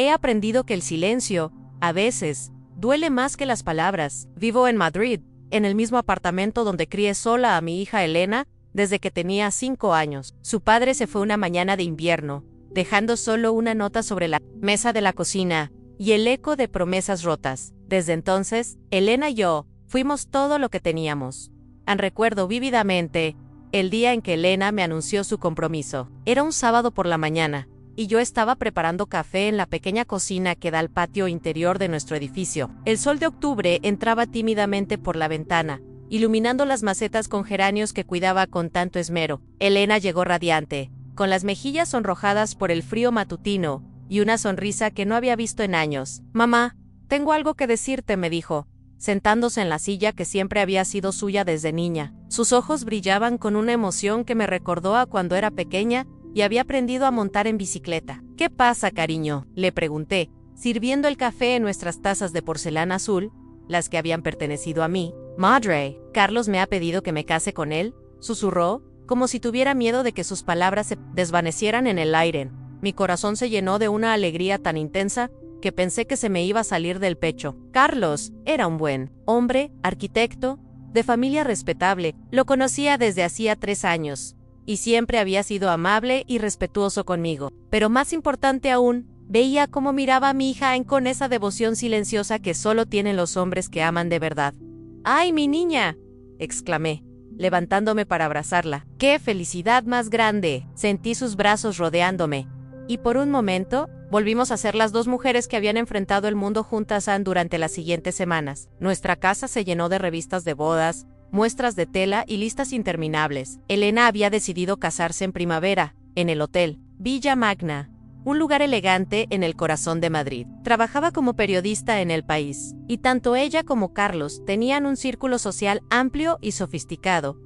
He aprendido que el silencio, a veces, duele más que las palabras. Vivo en Madrid, en el mismo apartamento donde crié sola a mi hija Elena desde que tenía 5 años. Su padre se fue una mañana de invierno, dejando solo una nota sobre la mesa de la cocina y el eco de promesas rotas. Desde entonces, Elena y yo fuimos todo lo que teníamos. Recuerdo vívidamente el día en que Elena me anunció su compromiso. Era un sábado por la mañana, y yo estaba preparando café en la pequeña cocina que da al patio interior de nuestro edificio. El sol de octubre entraba tímidamente por la ventana, iluminando las macetas con geranios que cuidaba con tanto esmero. Elena llegó radiante, con las mejillas sonrojadas por el frío matutino y una sonrisa que no había visto en años. «Mamá, tengo algo que decirte», me dijo, sentándose en la silla que siempre había sido suya desde niña. Sus ojos brillaban con una emoción que me recordó a cuando era pequeña y había aprendido a montar en bicicleta. «¿Qué pasa, cariño?», le pregunté, sirviendo el café en nuestras tazas de porcelana azul, las que habían pertenecido a mí. «Madre, Carlos me ha pedido que me case con él», susurró, como si tuviera miedo de que sus palabras se desvanecieran en el aire. Mi corazón se llenó de una alegría tan intensa que pensé que se me iba a salir del pecho. Carlos era un buen hombre, arquitecto, de familia respetable. Lo conocía desde hacía 3 años, y siempre había sido amable y respetuoso conmigo. Pero más importante aún, veía cómo miraba a mi hija con esa devoción silenciosa que solo tienen los hombres que aman de verdad. «¡Ay, mi niña!», exclamé, levantándome para abrazarla. «¡Qué felicidad más grande!». Sentí sus brazos rodeándome, y por un momento, volvimos a ser las 2 mujeres que habían enfrentado el mundo juntas durante las siguientes semanas. Nuestra casa se llenó de revistas de bodas, muestras de tela y listas interminables. Elena había decidido casarse en primavera, en el hotel Villa Magna, un lugar elegante en el corazón de Madrid. Trabajaba como periodista en El País, y tanto ella como Carlos tenían un círculo social amplio y sofisticado.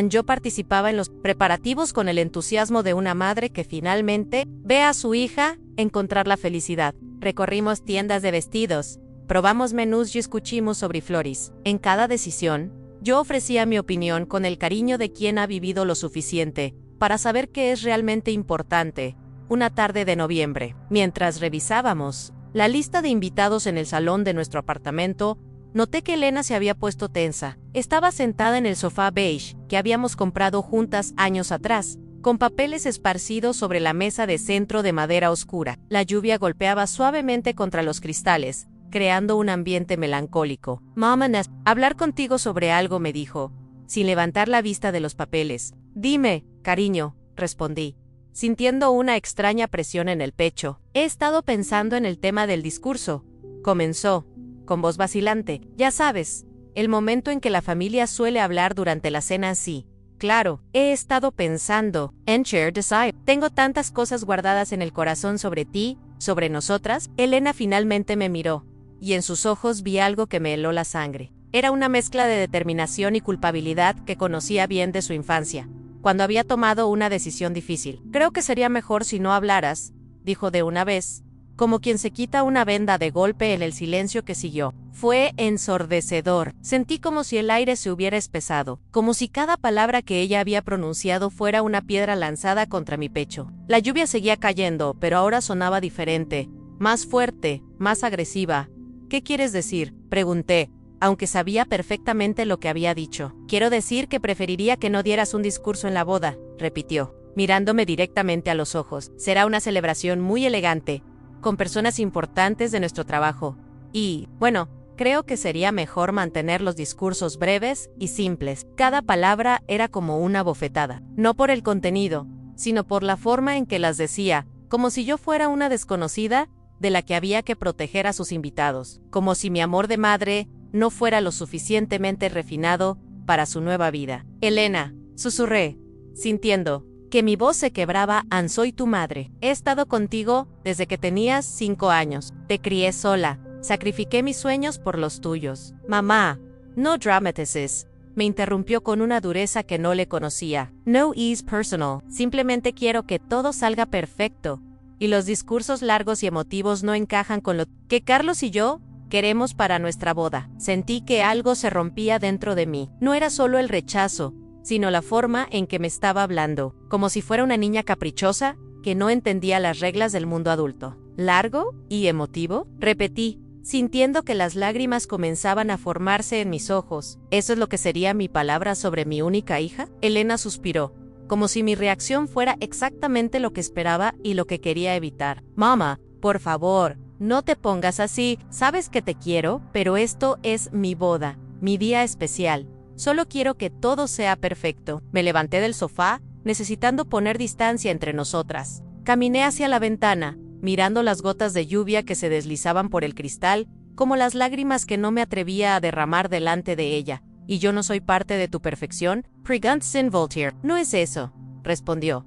Yo participaba en los preparativos con el entusiasmo de una madre que finalmente ve a su hija encontrar la felicidad. Recorrimos tiendas de vestidos, probamos menús y escuchimos sobre flores. En cada decisión, yo ofrecía mi opinión con el cariño de quien ha vivido lo suficiente para saber qué es realmente importante. Una tarde de noviembre, mientras revisábamos la lista de invitados en el salón de nuestro apartamento, noté que Elena se había puesto tensa. Estaba sentada en el sofá beige que habíamos comprado juntas años atrás, con papeles esparcidos sobre la mesa de centro de madera oscura. La lluvia golpeaba suavemente contra los cristales, creando un ambiente melancólico. «Mamá, hablar contigo sobre algo», me dijo, sin levantar la vista de los papeles. «Dime, cariño», respondí, sintiendo una extraña presión en el pecho. «He estado pensando en el tema del discurso», comenzó, con voz vacilante. «Ya sabes, el momento en que la familia suele hablar durante la cena así. Claro, he estado pensando, Encher Desire, tengo tantas cosas guardadas en el corazón sobre ti, sobre nosotras». Elena finalmente me miró, y en sus ojos vi algo que me heló la sangre. Era una mezcla de determinación y culpabilidad que conocía bien de su infancia, cuando había tomado una decisión difícil. «Creo que sería mejor si no hablaras», dijo de una vez, como quien se quita una venda de golpe en el silencio que siguió. Fue ensordecedor. Sentí como si el aire se hubiera espesado, como si cada palabra que ella había pronunciado fuera una piedra lanzada contra mi pecho. La lluvia seguía cayendo, pero ahora sonaba diferente, más fuerte, más agresiva. «¿Qué quieres decir?», pregunté, aunque sabía perfectamente lo que había dicho. «Quiero decir que preferiría que no dieras un discurso en la boda», repitió, mirándome directamente a los ojos. «Será una celebración muy elegante, con personas importantes de nuestro trabajo. Y, bueno, creo que sería mejor mantener los discursos breves y simples». Cada palabra era como una bofetada, no por el contenido, sino por la forma en que las decía, como si yo fuera una desconocida de la que había que proteger a sus invitados, como si mi amor de madre no fuera lo suficientemente refinado para su nueva vida. «Elena», susurré, sintiendo que mi voz se quebraba. «Soy tu madre. He estado contigo desde que tenías 5 años. Te crié sola. Sacrifiqué mis sueños por los tuyos». «Mamá, no dramatices», me interrumpió con una dureza que no le conocía. «No is personal. Simplemente quiero que todo salga perfecto. Y los discursos largos y emotivos no encajan con lo que Carlos y yo queremos para nuestra boda». Sentí que algo se rompía dentro de mí. No era solo el rechazo, sino la forma en que me estaba hablando, como si fuera una niña caprichosa que no entendía las reglas del mundo adulto. ¿Largo y emotivo? Repetí, sintiendo que las lágrimas comenzaban a formarse en mis ojos. ¿Eso es lo que sería mi palabra sobre mi única hija? Elena suspiró, como si mi reacción fuera exactamente lo que esperaba y lo que quería evitar. Mamá, por favor, no te pongas así. Sabes que te quiero, pero esto es mi boda, mi día especial. Solo quiero que todo sea perfecto. Me levanté del sofá, necesitando poner distancia entre nosotras. Caminé hacia la ventana, mirando las gotas de lluvia que se deslizaban por el cristal, como las lágrimas que no me atrevía a derramar delante de ella. ¿Y yo no soy parte de tu perfección? Pregant sin Voltaire. No es eso, respondió.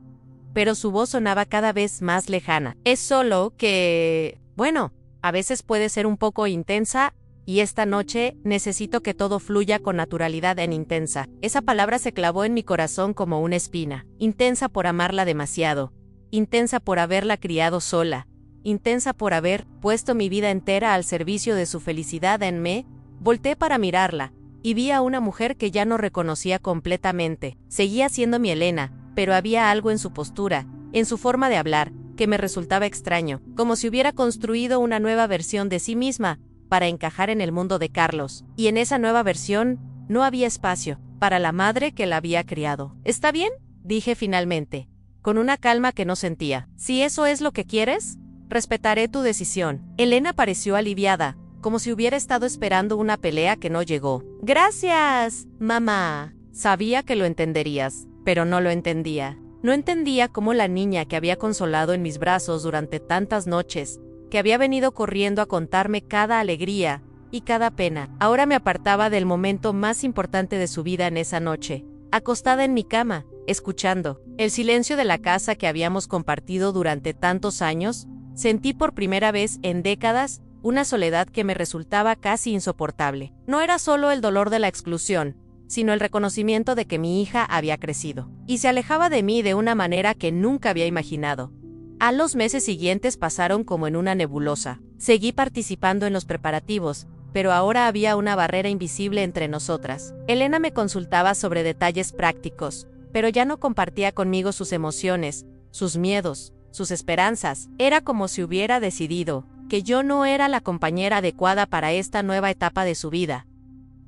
Pero su voz sonaba cada vez más lejana. Es solo que... bueno, a veces puede ser un poco intensa, y esta noche necesito que todo fluya con naturalidad en intensa. Esa palabra se clavó en mi corazón como una espina. Intensa por amarla demasiado. Intensa por haberla criado sola. Intensa por haber puesto mi vida entera al servicio de su felicidad en mí. Volteé para mirarla, y vi a una mujer que ya no reconocía completamente. Seguía siendo mi Elena, pero había algo en su postura, en su forma de hablar, que me resultaba extraño, como si hubiera construido una nueva versión de sí misma, para encajar en el mundo de Carlos, y en esa nueva versión no había espacio para la madre que la había criado. ¿Está bien?, dije finalmente, con una calma que no sentía. Si eso es lo que quieres, respetaré tu decisión. Elena pareció aliviada, como si hubiera estado esperando una pelea que no llegó. Gracias, mamá. Sabía que lo entenderías, pero no lo entendía. No entendía cómo la niña que había consolado en mis brazos durante tantas noches, que había venido corriendo a contarme cada alegría y cada pena, ahora me apartaba del momento más importante de su vida en esa noche, acostada en mi cama, escuchando el silencio de la casa que habíamos compartido durante tantos años. Sentí por primera vez en décadas una soledad que me resultaba casi insoportable. No era solo el dolor de la exclusión, sino el reconocimiento de que mi hija había crecido, y se alejaba de mí de una manera que nunca había imaginado. A los meses siguientes pasaron como en una nebulosa. Seguí participando en los preparativos, pero ahora había una barrera invisible entre nosotras. Elena me consultaba sobre detalles prácticos, pero ya no compartía conmigo sus emociones, sus miedos, sus esperanzas. Era como si hubiera decidido que yo no era la compañera adecuada para esta nueva etapa de su vida.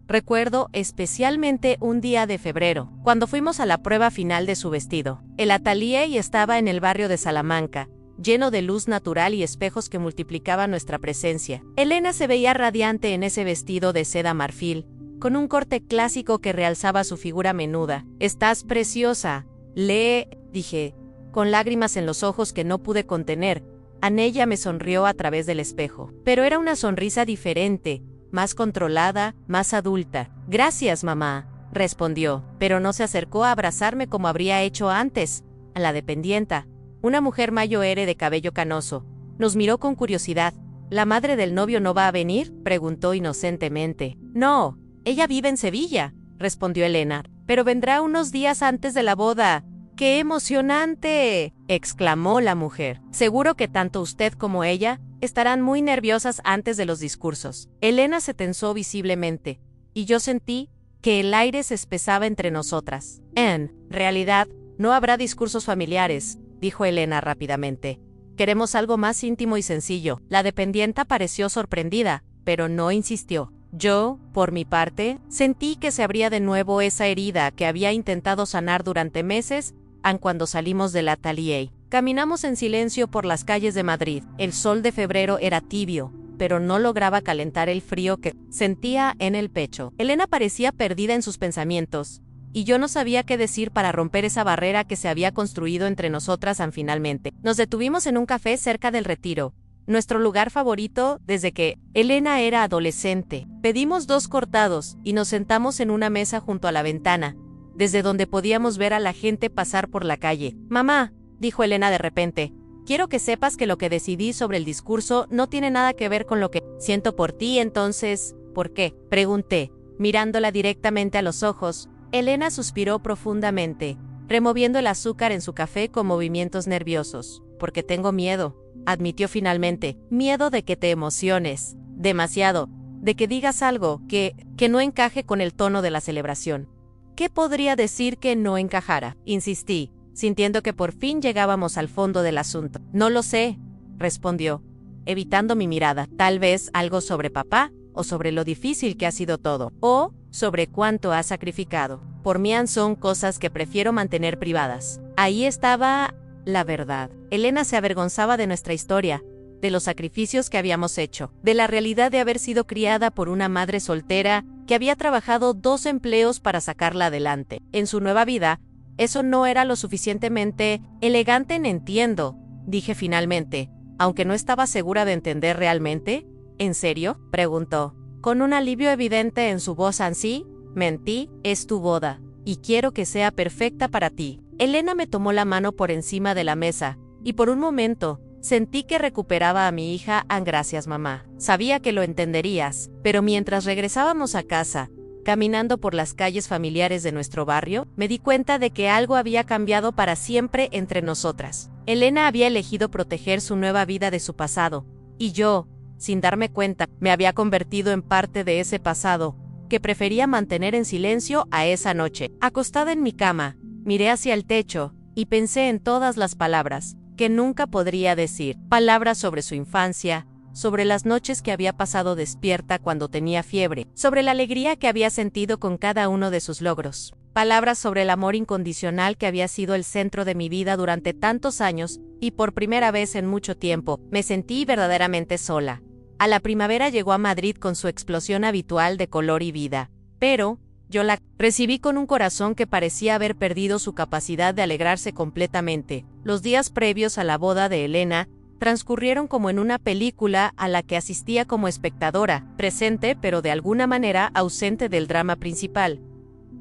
Recuerdo especialmente un día de febrero, cuando fuimos a la prueba final de su vestido. El atelier estaba en el barrio de Salamanca, lleno de luz natural y espejos que multiplicaban nuestra presencia. Elena se veía radiante en ese vestido de seda marfil, con un corte clásico que realzaba su figura menuda. «Estás preciosa», le dije, con lágrimas en los ojos que no pude contener. Anella me sonrió a través del espejo, pero era una sonrisa diferente, más controlada, más adulta. «Gracias, mamá», respondió, pero no se acercó a abrazarme como habría hecho antes. A la dependienta, una mujer mayor de cabello canoso, nos miró con curiosidad. «¿La madre del novio no va a venir?», preguntó inocentemente. «No, ella vive en Sevilla», respondió Elena, «pero vendrá unos días antes de la boda». «¡Qué emocionante!», exclamó la mujer. «Seguro que tanto usted como ella estarán muy nerviosas antes de los discursos». Elena se tensó visiblemente, y yo sentí que el aire se espesaba entre nosotras. «En realidad, no habrá discursos familiares», dijo Elena rápidamente. «Queremos algo más íntimo y sencillo». La dependienta pareció sorprendida, pero no insistió. Yo, por mi parte, sentí que se abría de nuevo esa herida que había intentado sanar durante meses, aun cuando salimos del atelier. Caminamos en silencio por las calles de Madrid. El sol de febrero era tibio, pero no lograba calentar el frío que sentía en el pecho. Elena parecía perdida en sus pensamientos, y yo no sabía qué decir para romper esa barrera que se había construido entre nosotras. Finalmente, nos detuvimos en un café cerca del Retiro, nuestro lugar favorito desde que Elena era adolescente. Pedimos 2 cortados y nos sentamos en una mesa junto a la ventana, desde donde podíamos ver a la gente pasar por la calle. «Mamá», dijo Elena de repente, «quiero que sepas que lo que decidí sobre el discurso no tiene nada que ver con lo que siento por ti». «Entonces, ¿por qué?», pregunté, mirándola directamente a los ojos. Elena suspiró profundamente, removiendo el azúcar en su café con movimientos nerviosos. «Porque tengo miedo», admitió finalmente. «Miedo de que te emociones demasiado, de que digas algo que no encaje con el tono de la celebración». «¿Qué podría decir que no encajara?», insistí, sintiendo que por fin llegábamos al fondo del asunto. «No lo sé», respondió, evitando mi mirada. Tal vez algo sobre papá, o sobre lo difícil que ha sido todo, o sobre cuánto ha sacrificado. Por mí son cosas que prefiero mantener privadas. Ahí estaba la verdad. Elena se avergonzaba de nuestra historia, de los sacrificios que habíamos hecho, de la realidad de haber sido criada por una madre soltera que había trabajado 2 empleos para sacarla adelante. En su nueva vida, eso no era lo suficientemente elegante. Entiendo, dije finalmente, aunque no estaba segura de entender realmente. ¿En serio?, preguntó, con un alivio evidente en su voz. Ansí, mentí, es tu boda, y quiero que sea perfecta para ti. Elena me tomó la mano por encima de la mesa, y por un momento, sentí que recuperaba a mi hija. Gracias, mamá. Sabía que lo entenderías, pero mientras regresábamos a casa, caminando por las calles familiares de nuestro barrio, me di cuenta de que algo había cambiado para siempre entre nosotras. Elena había elegido proteger su nueva vida de su pasado, y yo, sin darme cuenta, me había convertido en parte de ese pasado, que prefería mantener en silencio. Esa noche, acostada en mi cama, miré hacia el techo, y pensé en todas las palabras que nunca podría decir. Palabras sobre su infancia, sobre las noches que había pasado despierta cuando tenía fiebre, sobre la alegría que había sentido con cada uno de sus logros. Palabras sobre el amor incondicional que había sido el centro de mi vida durante tantos años, y por primera vez en mucho tiempo, me sentí verdaderamente sola. A la primavera llegó a Madrid con su explosión habitual de color y vida, pero yo la recibí con un corazón que parecía haber perdido su capacidad de alegrarse completamente. Los días previos a la boda de Elena transcurrieron como en una película a la que asistía como espectadora, presente pero de alguna manera ausente del drama principal.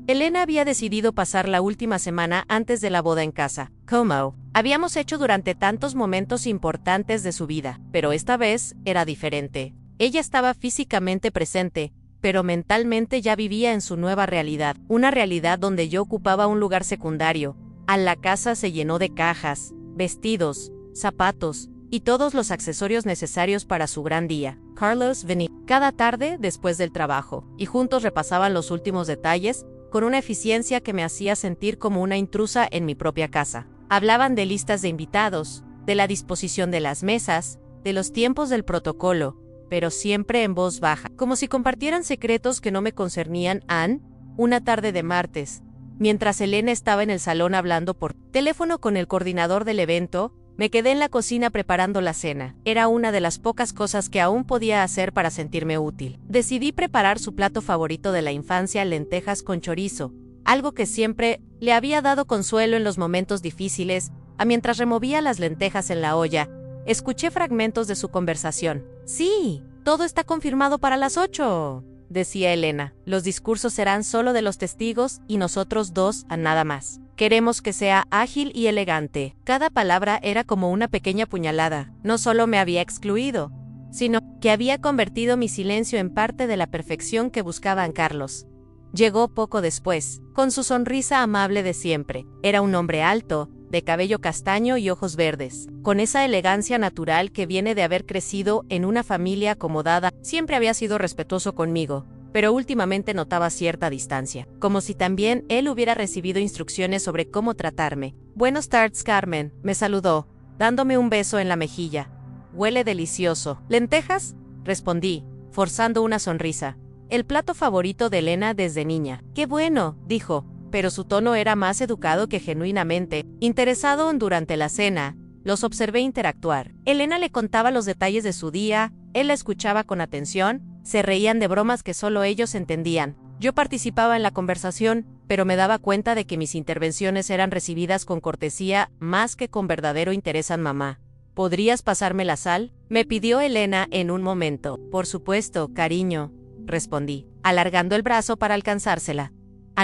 Elena había decidido pasar la última semana antes de la boda en casa, como habíamos hecho durante tantos momentos importantes de su vida, pero esta vez era diferente. Ella estaba físicamente presente, pero mentalmente ya vivía en su nueva realidad, una realidad donde yo ocupaba un lugar secundario. La casa se llenó de cajas, vestidos, zapatos y todos los accesorios necesarios para su gran día. Carlos venía cada tarde después del trabajo, y juntos repasaban los últimos detalles con una eficiencia que me hacía sentir como una intrusa en mi propia casa. Hablaban de listas de invitados, de la disposición de las mesas, de los tiempos del protocolo, pero siempre en voz baja, como si compartieran secretos que no me concernían. Una tarde de martes, mientras Elena estaba en el salón hablando por teléfono con el coordinador del evento, me quedé en la cocina preparando la cena. Era una de las pocas cosas que aún podía hacer para sentirme útil. Decidí preparar su plato favorito de la infancia, lentejas con chorizo, algo que siempre le había dado consuelo en los momentos difíciles. Mientras removía las lentejas en la olla, escuché fragmentos de su conversación. Sí, todo está confirmado para las 8, decía Elena. Los discursos serán solo de los testigos y nosotros 2, nada más. Queremos que sea ágil y elegante. Cada palabra era como una pequeña puñalada. No solo me había excluido, sino que había convertido mi silencio en parte de la perfección que buscaban. Carlos llegó poco después, con su sonrisa amable de siempre. Era un hombre alto, de cabello castaño y ojos verdes, con esa elegancia natural que viene de haber crecido en una familia acomodada. Siempre había sido respetuoso conmigo, pero últimamente notaba cierta distancia, como si también él hubiera recibido instrucciones sobre cómo tratarme. Buenos tardes, Carmen, me saludó, dándome un beso en la mejilla. Huele delicioso. ¿Lentejas?, respondí, forzando una sonrisa. El plato favorito de Elena desde niña. Qué bueno, dijo, pero su tono era más educado que genuinamente interesado. Durante la cena, los observé interactuar. Elena le contaba los detalles de su día, él la escuchaba con atención, se reían de bromas que solo ellos entendían. Yo participaba en la conversación, pero me daba cuenta de que mis intervenciones eran recibidas con cortesía más que con verdadero interés. Mamá, ¿podrías pasarme la sal?, me pidió Elena en un momento. Por supuesto, cariño, respondí, alargando el brazo para alcanzársela.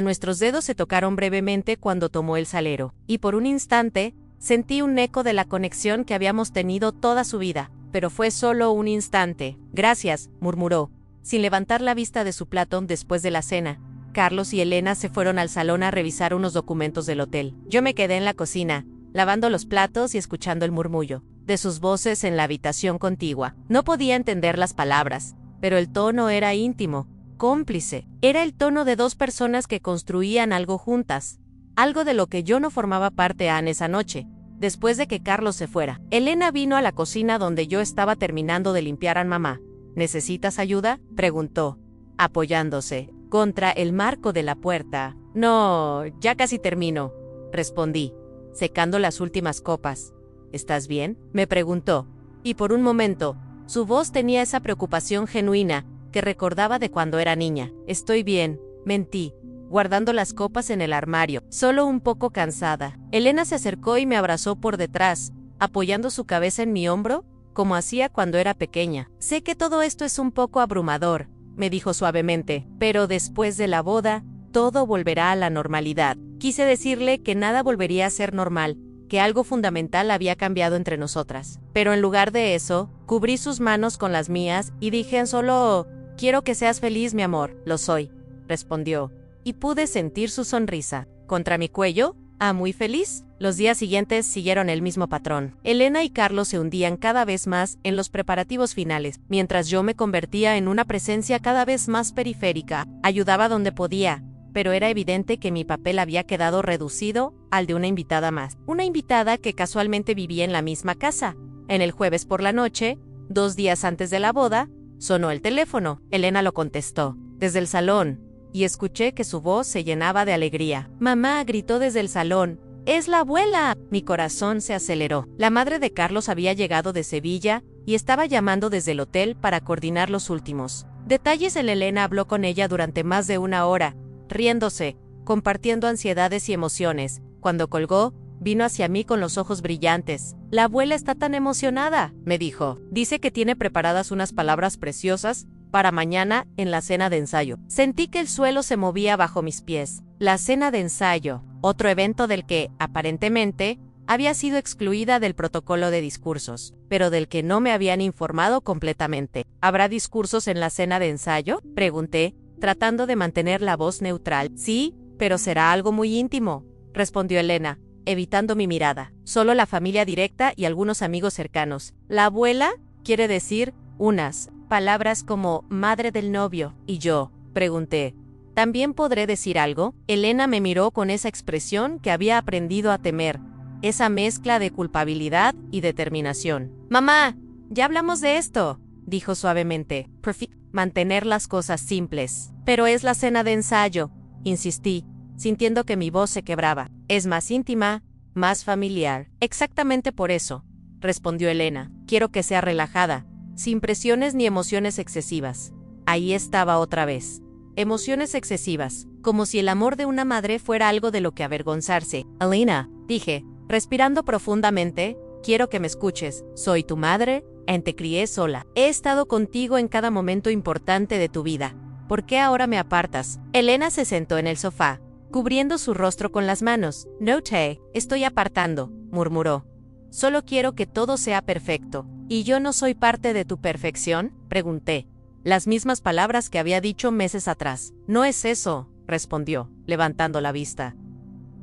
Nuestros dedos se tocaron brevemente cuando tomó el salero, y por un instante, sentí un eco de la conexión que habíamos tenido toda su vida, pero fue solo un instante. Gracias, murmuró, sin levantar la vista de su plato. Después de la cena, Carlos y Elena se fueron al salón a revisar unos documentos del hotel. Yo me quedé en la cocina, lavando los platos y escuchando el murmullo de sus voces en la habitación contigua. No podía entender las palabras, pero el tono era íntimo, cómplice. Era el tono de 2 personas que construían algo juntas, algo de lo que yo no formaba parte esa noche, después de que Carlos se fuera. Elena vino a la cocina donde yo estaba terminando de limpiar a mamá. ¿Necesitas ayuda?, preguntó, apoyándose contra el marco de la puerta. No, ya casi termino, respondí, secando las últimas copas. ¿Estás bien?, me preguntó, y por un momento, su voz tenía esa preocupación genuina que recordaba de cuando era niña. Estoy bien, mentí, guardando las copas en el armario, solo un poco cansada. Elena se acercó y me abrazó por detrás, apoyando su cabeza en mi hombro, como hacía cuando era pequeña. Sé que todo esto es un poco abrumador, me dijo suavemente, pero después de la boda, todo volverá a la normalidad. Quise decirle que nada volvería a ser normal, que algo fundamental había cambiado entre nosotras. Pero en lugar de eso, cubrí sus manos con las mías y dije en solo, quiero que seas feliz, mi amor. Lo soy, respondió, y pude sentir su sonrisa. ¿Contra mi cuello? ¿Muy feliz? Los días siguientes siguieron el mismo patrón. Elena y Carlos se hundían cada vez más en los preparativos finales, mientras yo me convertía en una presencia cada vez más periférica. Ayudaba donde podía, pero era evidente que mi papel había quedado reducido al de una invitada más. Una invitada que casualmente vivía en la misma casa. En el jueves por la noche, 2 días antes de la boda, sonó el teléfono. Elena lo contestó, desde el salón, y escuché que su voz se llenaba de alegría. Mamá, gritó desde el salón, ¡es la abuela! Mi corazón se aceleró. La madre de Carlos había llegado de Sevilla y estaba llamando desde el hotel para coordinar los últimos detalles. Elena habló con ella durante más de 1 hora, riéndose, compartiendo ansiedades y emociones. Cuando colgó, vino hacia mí con los ojos brillantes. La abuela está tan emocionada, me dijo. Dice que tiene preparadas unas palabras preciosas para mañana en la cena de ensayo. Sentí que el suelo se movía bajo mis pies. La cena de ensayo, otro evento del que, aparentemente, había sido excluida del protocolo de discursos, pero del que no me habían informado completamente. ¿Habrá discursos en la cena de ensayo?, pregunté, tratando de mantener la voz neutral. Sí, pero será algo muy íntimo, respondió Elena, evitando mi mirada. Solo la familia directa y algunos amigos cercanos. La abuela quiere decir unas palabras como madre del novio. ¿Y yo?, pregunté. ¿También podré decir algo? Elena me miró con esa expresión que había aprendido a temer, esa mezcla de culpabilidad y determinación. Mamá, ya hablamos de esto, dijo suavemente. Mantener las cosas simples. Pero es la cena de ensayo, insistí, sintiendo que mi voz se quebraba. Es más íntima, más familiar. Exactamente por eso, respondió Elena. Quiero que sea relajada, sin presiones ni emociones excesivas. Ahí estaba otra vez. Emociones excesivas, como si el amor de una madre fuera algo de lo que avergonzarse. Elena, dije, respirando profundamente, quiero que me escuches. Soy tu madre, te crié sola. He estado contigo en cada momento importante de tu vida. ¿Por qué ahora me apartas? Elena se sentó en el sofá, cubriendo su rostro con las manos. No te estoy apartando, murmuró. Solo quiero que todo sea perfecto. ¿Y yo no soy parte de tu perfección?, pregunté. Las mismas palabras que había dicho meses atrás. No es eso, respondió, levantando la vista.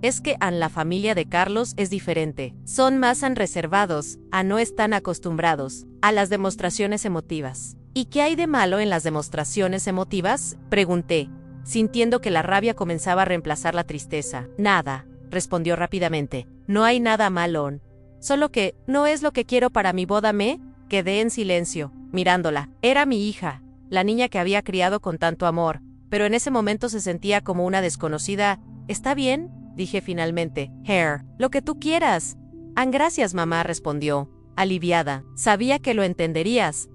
Es que la familia de Carlos es diferente. Son más reservados, no están acostumbrados a las demostraciones emotivas. ¿Y qué hay de malo en las demostraciones emotivas?, pregunté, sintiendo que la rabia comenzaba a reemplazar la tristeza. Nada, respondió rápidamente. No hay nada malo. Solo que no es lo que quiero para mi boda. Me quedé en silencio, mirándola. Era mi hija, la niña que había criado con tanto amor, pero en ese momento se sentía como una desconocida. ¿Está bien?, dije finalmente. Hair, lo que tú quieras. Gracias, mamá, respondió, aliviada. Sabía que lo entenderías,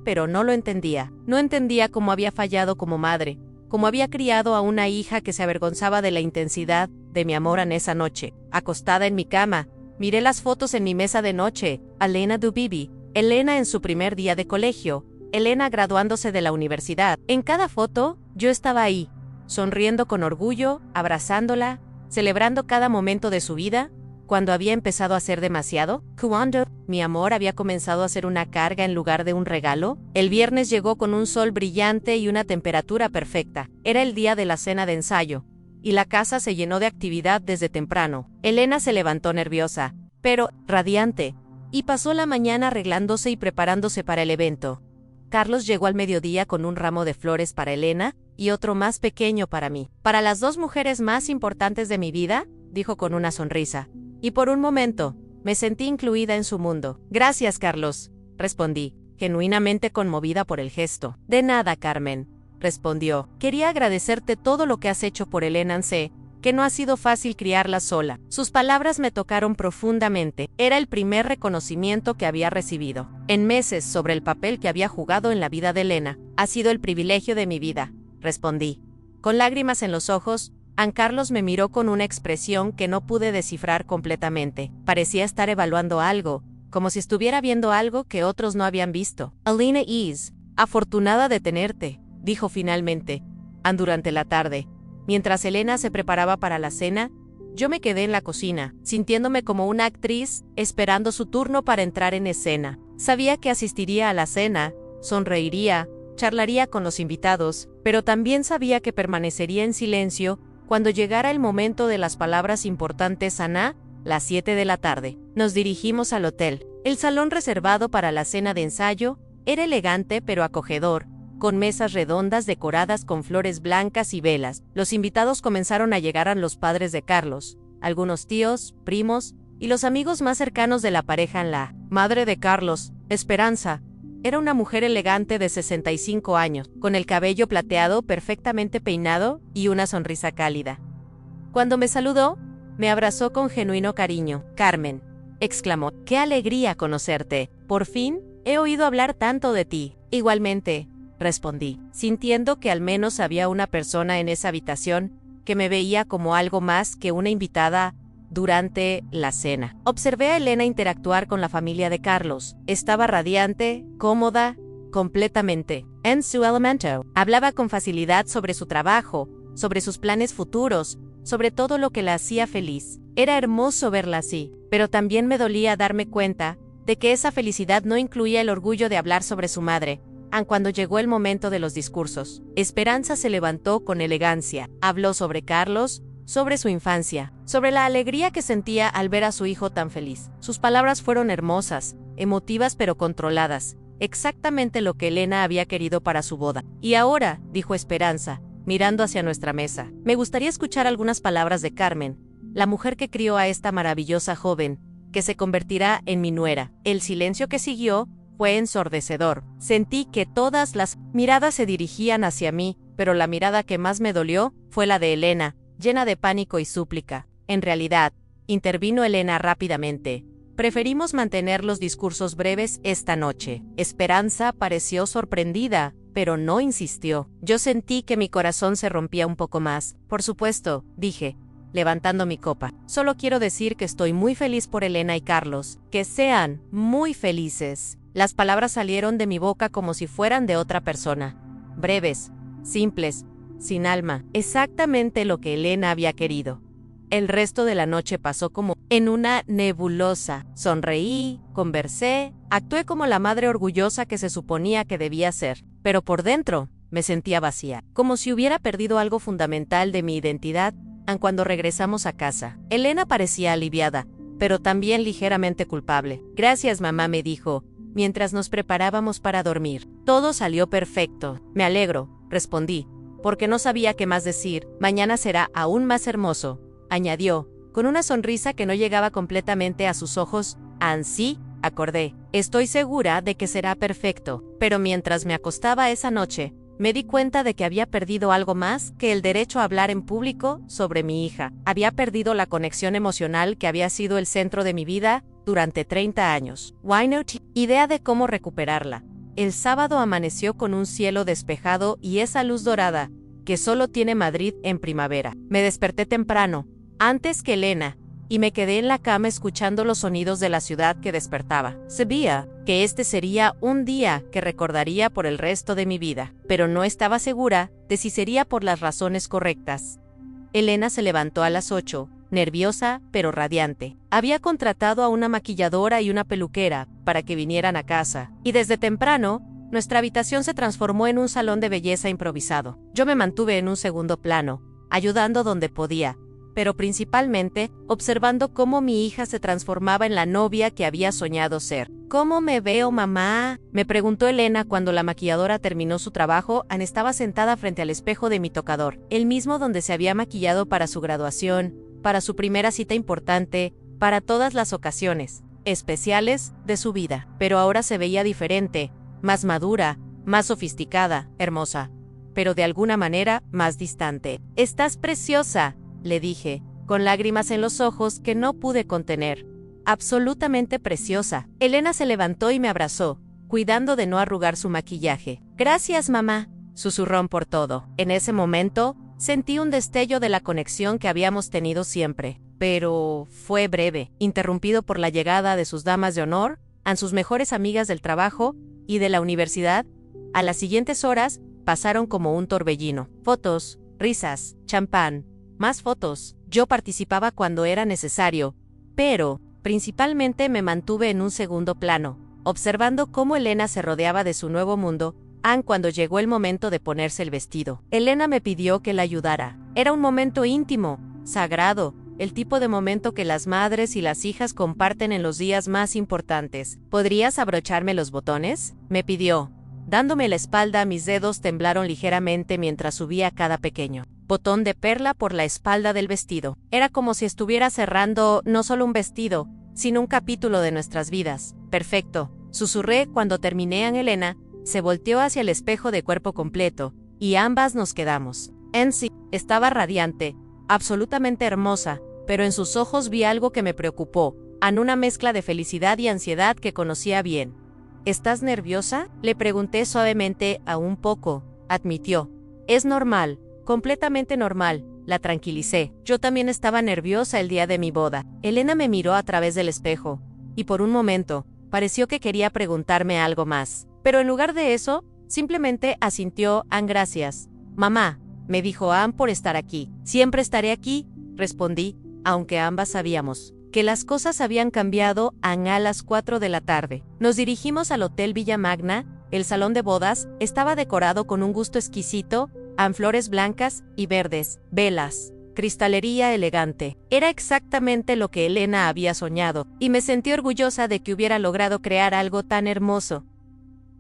pero no lo entendía. No entendía cómo había fallado como madre, cómo había criado a una hija que se avergonzaba de la intensidad de mi amor en esa noche. Acostada en mi cama, miré las fotos en mi mesa de noche. Elena Dubibi, Elena en su primer día de colegio, Elena graduándose de la universidad. En cada foto, yo estaba ahí, sonriendo con orgullo, abrazándola, celebrando cada momento de su vida. Cuando había empezado a ser demasiado, cuando mi amor había comenzado a ser una carga en lugar de un regalo. El viernes llegó con un sol brillante y una temperatura perfecta. Era el día de la cena de ensayo, y la casa se llenó de actividad desde temprano. Elena se levantó nerviosa, pero radiante, y pasó la mañana arreglándose y preparándose para el evento. Carlos llegó al mediodía con un ramo de flores para Elena y otro más pequeño para mí. Para las 2 mujeres más importantes de mi vida, dijo con una sonrisa. Y por un momento, Me sentí incluida en su mundo. Gracias, Carlos, respondí, genuinamente conmovida por el gesto. De nada, Carmen, respondió. Quería agradecerte todo lo que has hecho por Elena. Sé que no ha sido fácil criarla sola. Sus palabras me tocaron profundamente. Era el primer reconocimiento que había recibido en meses sobre el papel que había jugado en la vida de Elena. Ha sido el privilegio de mi vida, respondí. Con lágrimas en los ojos, Carlos me miró con una expresión que no pude descifrar completamente. Parecía estar evaluando algo, como si estuviera viendo algo que otros no habían visto. Elena is afortunada de tenerte, dijo finalmente. Durante la tarde, mientras Elena se preparaba para la cena, yo me quedé en la cocina, sintiéndome como una actriz, esperando su turno para entrar en escena. Sabía que asistiría a la cena, sonreiría, charlaría con los invitados, pero también sabía que permanecería en silencio cuando llegara el momento de las palabras importantes. Las 7 de la tarde. Nos dirigimos al hotel. El salón reservado para la cena de ensayo era elegante pero acogedor, con mesas redondas decoradas con flores blancas y velas. Los invitados comenzaron a llegar. Los padres de Carlos, algunos tíos, primos y los amigos más cercanos de la pareja. La madre de Carlos, Esperanza, era una mujer elegante de 65 años, con el cabello plateado perfectamente peinado y una sonrisa cálida. Cuando me saludó, me abrazó con genuino cariño. Carmen, exclamó, qué alegría conocerte. Por fin, he oído hablar tanto de ti. Igualmente, respondí, sintiendo que al menos había una persona en esa habitación que me veía como algo más que una invitada durante la cena. Observé a Elena interactuar con la familia de Carlos. Estaba radiante, cómoda, completamente en su elemento. Hablaba con facilidad sobre su trabajo, sobre sus planes futuros, sobre todo lo que la hacía feliz. Era hermoso verla así, pero también me dolía darme cuenta de que esa felicidad no incluía el orgullo de hablar sobre su madre. Cuando llegó el momento de los discursos, Esperanza se levantó con elegancia. Habló sobre Carlos, sobre su infancia, sobre la alegría que sentía al ver a su hijo tan feliz. Sus palabras fueron hermosas, emotivas pero controladas, exactamente lo que Elena había querido para su boda. Y ahora, dijo Esperanza, mirando hacia nuestra mesa, me gustaría escuchar algunas palabras de Carmen, la mujer que crió a esta maravillosa joven, que se convertirá en mi nuera. El silencio que siguió fue ensordecedor. Sentí que todas las miradas se dirigían hacia mí, pero la mirada que más me dolió fue la de Elena, llena de pánico y súplica. En realidad, intervino Elena rápidamente. Preferimos mantener los discursos breves esta noche. Esperanza pareció sorprendida, pero no insistió. Yo sentí que mi corazón se rompía un poco más. Por supuesto, dije, levantando mi copa. Solo quiero decir que estoy muy feliz por Elena y Carlos. Que sean muy felices. Las palabras salieron de mi boca como si fueran de otra persona. Breves, simples, sin alma. Exactamente lo que Elena había querido. El resto de la noche pasó como en una nebulosa. Sonreí, conversé, actué como la madre orgullosa que se suponía que debía ser. Pero por dentro, me sentía vacía. Como si hubiera perdido algo fundamental de mi identidad. Cuando regresamos a casa, Elena parecía aliviada, pero también ligeramente culpable. Gracias, mamá, me dijo, mientras nos preparábamos para dormir. Todo salió perfecto. Me alegro, respondí, porque no sabía qué más decir. Mañana será aún más hermoso, añadió, con una sonrisa que no llegaba completamente a sus ojos. Sí, acordé. Estoy segura de que será perfecto. Pero mientras me acostaba esa noche, me di cuenta de que había perdido algo más que el derecho a hablar en público sobre mi hija. Había perdido la conexión emocional que había sido el centro de mi vida durante 30 años. Why not? Idea de cómo recuperarla. El sábado amaneció con un cielo despejado y esa luz dorada que solo tiene Madrid en primavera. Me desperté temprano, antes que Elena, y me quedé en la cama escuchando los sonidos de la ciudad que despertaba. Sabía que este sería un día que recordaría por el resto de mi vida, pero no estaba segura de si sería por las razones correctas. Elena se levantó a las 8, nerviosa pero radiante. Había contratado a una maquilladora y una peluquera para que vinieran a casa, y desde temprano, nuestra habitación se transformó en un salón de belleza improvisado. Yo me mantuve en un segundo plano, ayudando donde podía, pero principalmente observando cómo mi hija se transformaba en la novia que había soñado ser. ¿Cómo me veo, mamá?, me preguntó Elena cuando la maquilladora terminó su trabajo. Estaba sentada frente al espejo de mi tocador, el mismo donde se había maquillado para su graduación, para su primera cita importante, para todas las ocasiones especiales de su vida. Pero ahora se veía diferente, más madura, más sofisticada, hermosa, pero de alguna manera más distante. «Estás preciosa», le dije, con lágrimas en los ojos que no pude contener. «Absolutamente preciosa». Elena se levantó y me abrazó, cuidando de no arrugar su maquillaje. «Gracias, mamá», susurró por todo. En ese momento, sentí un destello de la conexión que habíamos tenido siempre. Pero fue breve, interrumpido por la llegada de sus damas de honor, a sus mejores amigas del trabajo y de la universidad. A las siguientes horas, pasaron como un torbellino. Fotos, risas, champán, más fotos. Yo participaba cuando era necesario, pero principalmente me mantuve en un segundo plano, observando cómo Elena se rodeaba de su nuevo mundo. Cuando llegó el momento de ponerse el vestido, Elena me pidió que la ayudara. Era un momento íntimo, sagrado, el tipo de momento que las madres y las hijas comparten en los días más importantes. ¿Podrías abrocharme los botones?, me pidió. Dándome la espalda, mis dedos temblaron ligeramente mientras subía cada pequeño botón de perla por la espalda del vestido. Era como si estuviera cerrando no solo un vestido, sino un capítulo de nuestras vidas. «Perfecto», susurré cuando terminé. Elena se volteó hacia el espejo de cuerpo completo, y ambas nos quedamos. En sí, estaba radiante, absolutamente hermosa, pero en sus ojos vi algo que me preocupó, una mezcla de felicidad y ansiedad que conocía bien. «¿Estás nerviosa?», le pregunté suavemente. «Un poco», admitió. «Es normal, completamente normal», la tranquilicé. Yo también estaba nerviosa el día de mi boda. Elena me miró a través del espejo, y por un momento, pareció que quería preguntarme algo más. Pero en lugar de eso, simplemente asintió. «Gracias, mamá», me dijo, «por estar aquí». «Siempre estaré aquí», respondí, aunque ambas sabíamos que las cosas habían cambiado. A las 4 de la tarde. Nos dirigimos al Hotel Villa Magna. El salón de bodas estaba decorado con un gusto exquisito, flores blancas y verdes, velas, cristalería elegante. Era exactamente lo que Elena había soñado, y me sentí orgullosa de que hubiera logrado crear algo tan hermoso.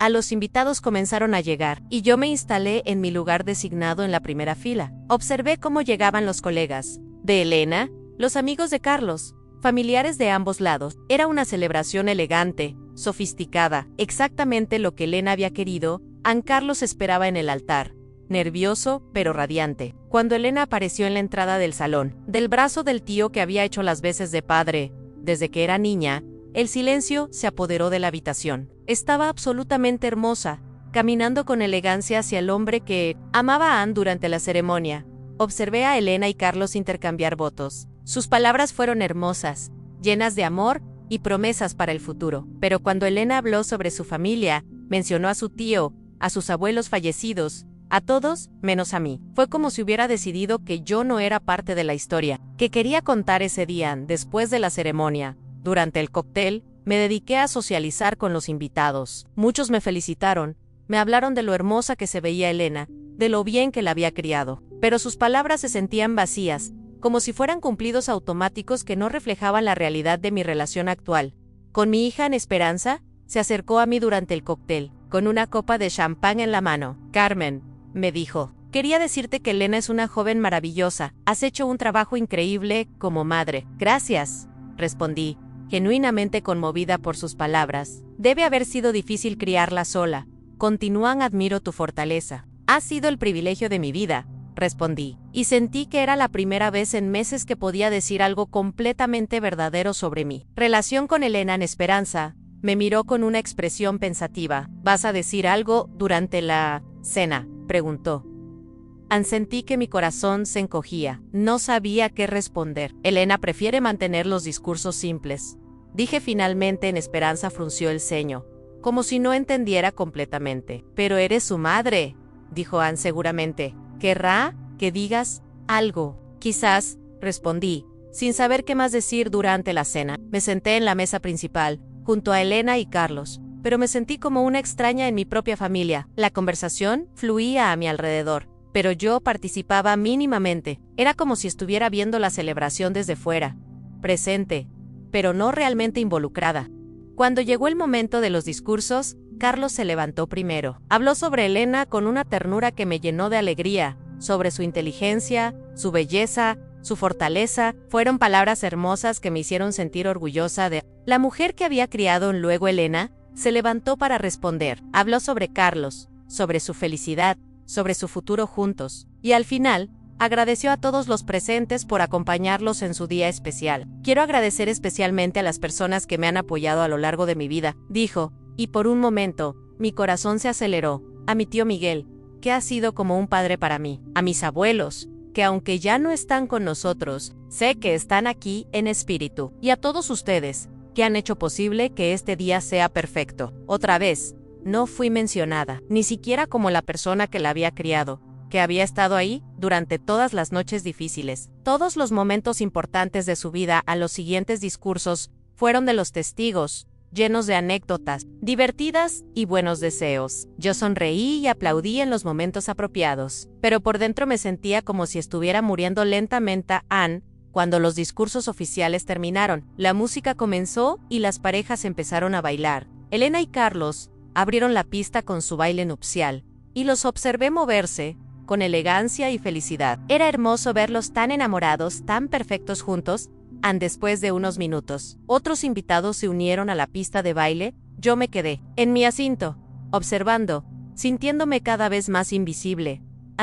Los invitados comenzaron a llegar, y yo me instalé en mi lugar designado en la primera fila. Observé cómo llegaban los colegas de Elena, los amigos de Carlos, familiares de ambos lados. Era una celebración elegante, sofisticada, exactamente lo que Elena había querido. Carlos esperaba en el altar, nervioso pero radiante. Cuando Elena apareció en la entrada del salón, del brazo del tío que había hecho las veces de padre desde que era niña, el silencio se apoderó de la habitación. Estaba absolutamente hermosa, caminando con elegancia hacia el hombre que amaba a Anne durante la ceremonia. Observé a Elena y Carlos intercambiar votos. Sus palabras fueron hermosas, llenas de amor y promesas para el futuro. Pero cuando Elena habló sobre su familia, mencionó a su tío, a sus abuelos fallecidos, a todos menos a mí. Fue como si hubiera decidido que yo no era parte de la historia que quería contar ese día. Después de la ceremonia, durante el cóctel, me dediqué a socializar con los invitados. Muchos me felicitaron, me hablaron de lo hermosa que se veía Elena, de lo bien que la había criado. Pero sus palabras se sentían vacías, como si fueran cumplidos automáticos que no reflejaban la realidad de mi relación actual. Con mi hija en esperanza, se acercó a mí durante el cóctel, con una copa de champán en la mano. «Carmen», me dijo, «quería decirte que Elena es una joven maravillosa. Has hecho un trabajo increíble como madre». «Gracias», respondí, genuinamente conmovida por sus palabras. «Debe haber sido difícil criarla sola. Continúan, admiro tu fortaleza». «Ha sido el privilegio de mi vida», respondí, y sentí que era la primera vez en meses que podía decir algo completamente verdadero sobre mi relación con Elena. En esperanza, me miró con una expresión pensativa. «¿Vas a decir algo durante la cena?», preguntó. Sentí que mi corazón se encogía. No sabía qué responder. «Elena prefiere mantener los discursos simples», dije finalmente. En esperanza frunció el ceño, como si no entendiera completamente. «Pero eres su madre», dijo Anne seguramente. «¿Querrá que digas algo?» «Quizás», respondí, sin saber qué más decir. Durante la cena, me senté en la mesa principal, junto a Elena y Carlos, pero me sentí como una extraña en mi propia familia. La conversación fluía a mi alrededor, pero yo participaba mínimamente. Era como si estuviera viendo la celebración desde fuera, presente, pero no realmente involucrada. Cuando llegó el momento de los discursos, Carlos se levantó primero. Habló sobre Elena con una ternura que me llenó de alegría, sobre su inteligencia, su belleza, su fortaleza, fueron palabras hermosas que me hicieron sentir orgullosa de la mujer que había criado. Luego Elena se levantó para responder. Habló sobre Carlos, sobre su felicidad, sobre su futuro juntos, y al final, agradeció a todos los presentes por acompañarlos en su día especial. Quiero agradecer especialmente a las personas que me han apoyado a lo largo de mi vida, dijo, y por un momento, mi corazón se aceleró. A mi tío Miguel, que ha sido como un padre para mí, a mis abuelos, que aunque ya no están con nosotros, sé que están aquí en espíritu, y a todos ustedes, que han hecho posible que este día sea perfecto. Otra vez, no fui mencionada, ni siquiera como la persona que la había criado, que había estado ahí durante todas las noches difíciles. Todos los momentos importantes de su vida a los siguientes discursos fueron de los testigos, llenos de anécdotas, divertidas y buenos deseos. Yo sonreí y aplaudí en los momentos apropiados, pero por dentro me sentía como si estuviera muriendo lentamente. Cuando los discursos oficiales terminaron, la música comenzó y las parejas empezaron a bailar. Elena y Carlos abrieron la pista con su baile nupcial, y los observé moverse con elegancia y felicidad. Era hermoso verlos tan enamorados, tan perfectos juntos. Después de unos minutos, otros invitados se unieron a la pista de baile. Yo me quedé en mi asiento, observando, sintiéndome cada vez más invisible.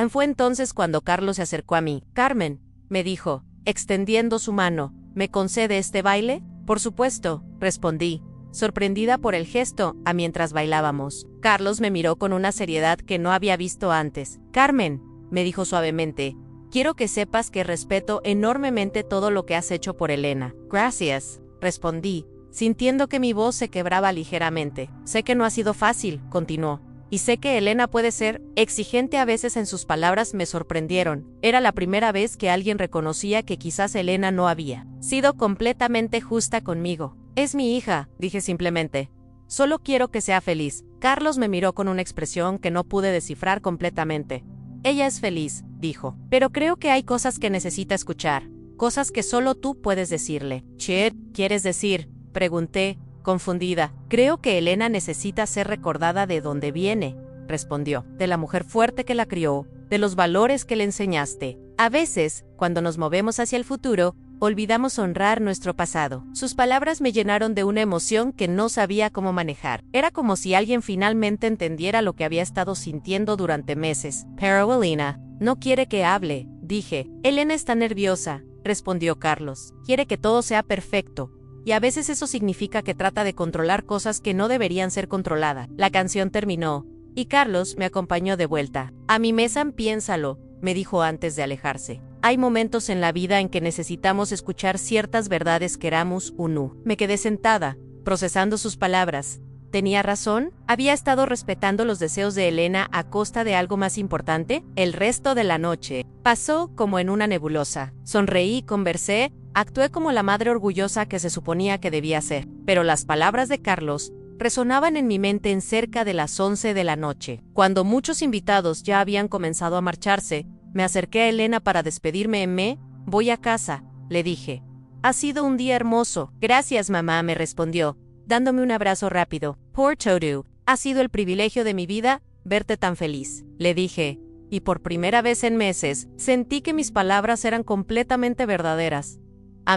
Fue entonces cuando Carlos se acercó a mí. Carmen, me dijo, extendiendo su mano, ¿me concede este baile? Por supuesto, respondí, sorprendida por el gesto, mientras bailábamos. Carlos me miró con una seriedad que no había visto antes. Carmen, me dijo suavemente, quiero que sepas que respeto enormemente todo lo que has hecho por Elena. Gracias, respondí, sintiendo que mi voz se quebraba ligeramente. Sé que no ha sido fácil, continuó, y sé que Elena puede ser exigente a veces. En sus palabras me sorprendieron. Era la primera vez que alguien reconocía que quizás Elena no había sido completamente justa conmigo. Es mi hija, dije simplemente. Solo quiero que sea feliz. Carlos me miró con una expresión que no pude descifrar completamente. Ella es feliz, dijo, pero creo que hay cosas que necesita escuchar, cosas que solo tú puedes decirle. ¿Qué quieres decir?, pregunté, confundida. Creo que Elena necesita ser recordada de dónde viene, respondió, de la mujer fuerte que la crió, de los valores que le enseñaste. A veces, cuando nos movemos hacia el futuro, olvidamos honrar nuestro pasado. Sus palabras me llenaron de una emoción que no sabía cómo manejar. Era como si alguien finalmente entendiera lo que había estado sintiendo durante meses. Pero Elena no quiere que hable, dije. Elena está nerviosa, respondió Carlos. Quiere que todo sea perfecto. Y a veces eso significa que trata de controlar cosas que no deberían ser controladas. La canción terminó, y Carlos me acompañó de vuelta. A mi mesa. Piénsalo, me dijo antes de alejarse. Hay momentos en la vida en que necesitamos escuchar ciertas verdades, queramos o no. Me quedé sentada, procesando sus palabras. ¿Tenía razón? ¿Había estado respetando los deseos de Elena a costa de algo más importante? El resto de la noche pasó como en una nebulosa. Sonreí, conversé, actué como la madre orgullosa que se suponía que debía ser. Pero las palabras de Carlos resonaban en mi mente en cerca de las 11 de la noche. Cuando muchos invitados ya habían comenzado a marcharse, me acerqué a Elena para despedirme. Voy a casa, le dije. Ha sido un día hermoso. Gracias, mamá, me respondió, dándome un abrazo rápido. Por todo, ha sido el privilegio de mi vida verte tan feliz, le dije, y por primera vez en meses sentí que mis palabras eran completamente verdaderas.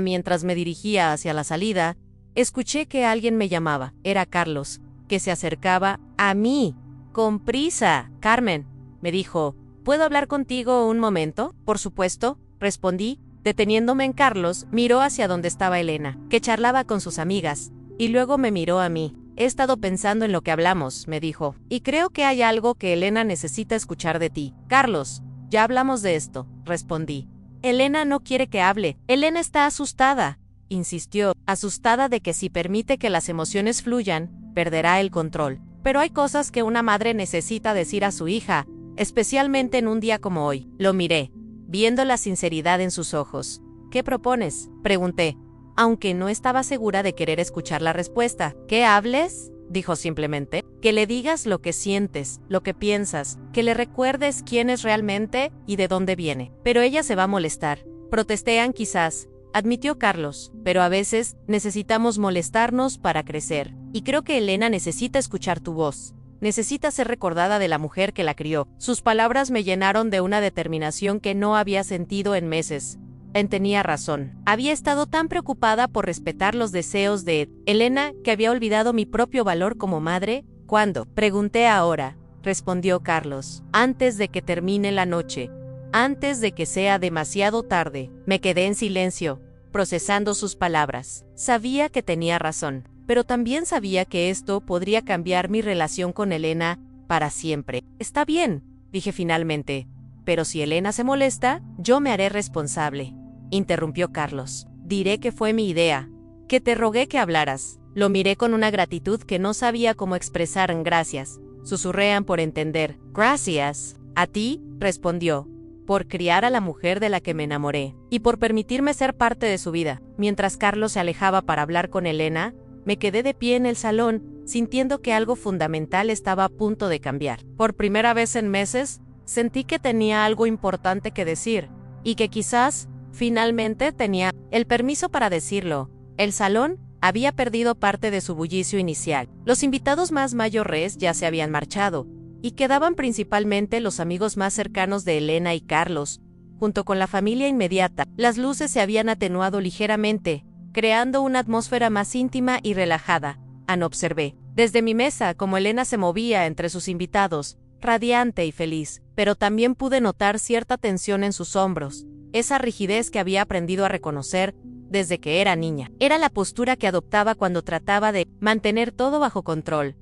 Mientras me dirigía hacia la salida, escuché que alguien me llamaba. Era Carlos, que se acercaba a mí, con prisa. Carmen, me dijo, ¿puedo hablar contigo un momento? Por supuesto, respondí, deteniéndome en Carlos. Miró hacia donde estaba Elena, que charlaba con sus amigas, y luego me miró a mí. He estado pensando en lo que hablamos, me dijo, y creo que hay algo que Elena necesita escuchar de ti. Carlos, ya hablamos de esto, respondí. Elena no quiere que hable. Elena está asustada, insistió, asustada de que si permite que las emociones fluyan, perderá el control. Pero hay cosas que una madre necesita decir a su hija, especialmente en un día como hoy. Lo miré, viendo la sinceridad en sus ojos. ¿Qué propones?, pregunté, aunque no estaba segura de querer escuchar la respuesta. ¿Qué hables?, dijo simplemente. Que le digas lo que sientes, lo que piensas, que le recuerdes quién es realmente y de dónde viene. Pero ella se va a molestar. Protestean quizás, admitió Carlos, pero a veces necesitamos molestarnos para crecer. Y creo que Elena necesita escuchar tu voz. Necesita ser recordada de la mujer que la crió. Sus palabras me llenaron de una determinación que no había sentido en meses. Tenía razón. Había estado tan preocupada por respetar los deseos de Elena que había olvidado mi propio valor como madre. ¿Cuándo? Pregunté ahora, respondió Carlos. Antes de que termine la noche. Antes de que sea demasiado tarde. Me quedé en silencio, procesando sus palabras. Sabía que tenía razón, pero también sabía que esto podría cambiar mi relación con Elena para siempre. Está bien, dije finalmente, pero si Elena se molesta, yo me haré responsable. Interrumpió Carlos. Diré que fue mi idea, que te rogué que hablaras. Lo miré con una gratitud que no sabía cómo expresar en gracias. Susurréan por entender. Gracias. A ti, respondió, por criar a la mujer de la que me enamoré, y por permitirme ser parte de su vida. Mientras Carlos se alejaba para hablar con Elena, me quedé de pie en el salón, sintiendo que algo fundamental estaba a punto de cambiar. Por primera vez en meses, sentí que tenía algo importante que decir, y que quizás, finalmente, tenía el permiso para decirlo. El salón había perdido parte de su bullicio inicial. Los invitados más mayores ya se habían marchado, y quedaban principalmente los amigos más cercanos de Elena y Carlos, junto con la familia inmediata. Las luces se habían atenuado ligeramente, creando una atmósfera más íntima y relajada. Observé, desde mi mesa, como Elena se movía entre sus invitados, radiante y feliz, pero también pude notar cierta tensión en sus hombros, esa rigidez que había aprendido a reconocer desde que era niña. Era la postura que adoptaba cuando trataba de mantener todo bajo control.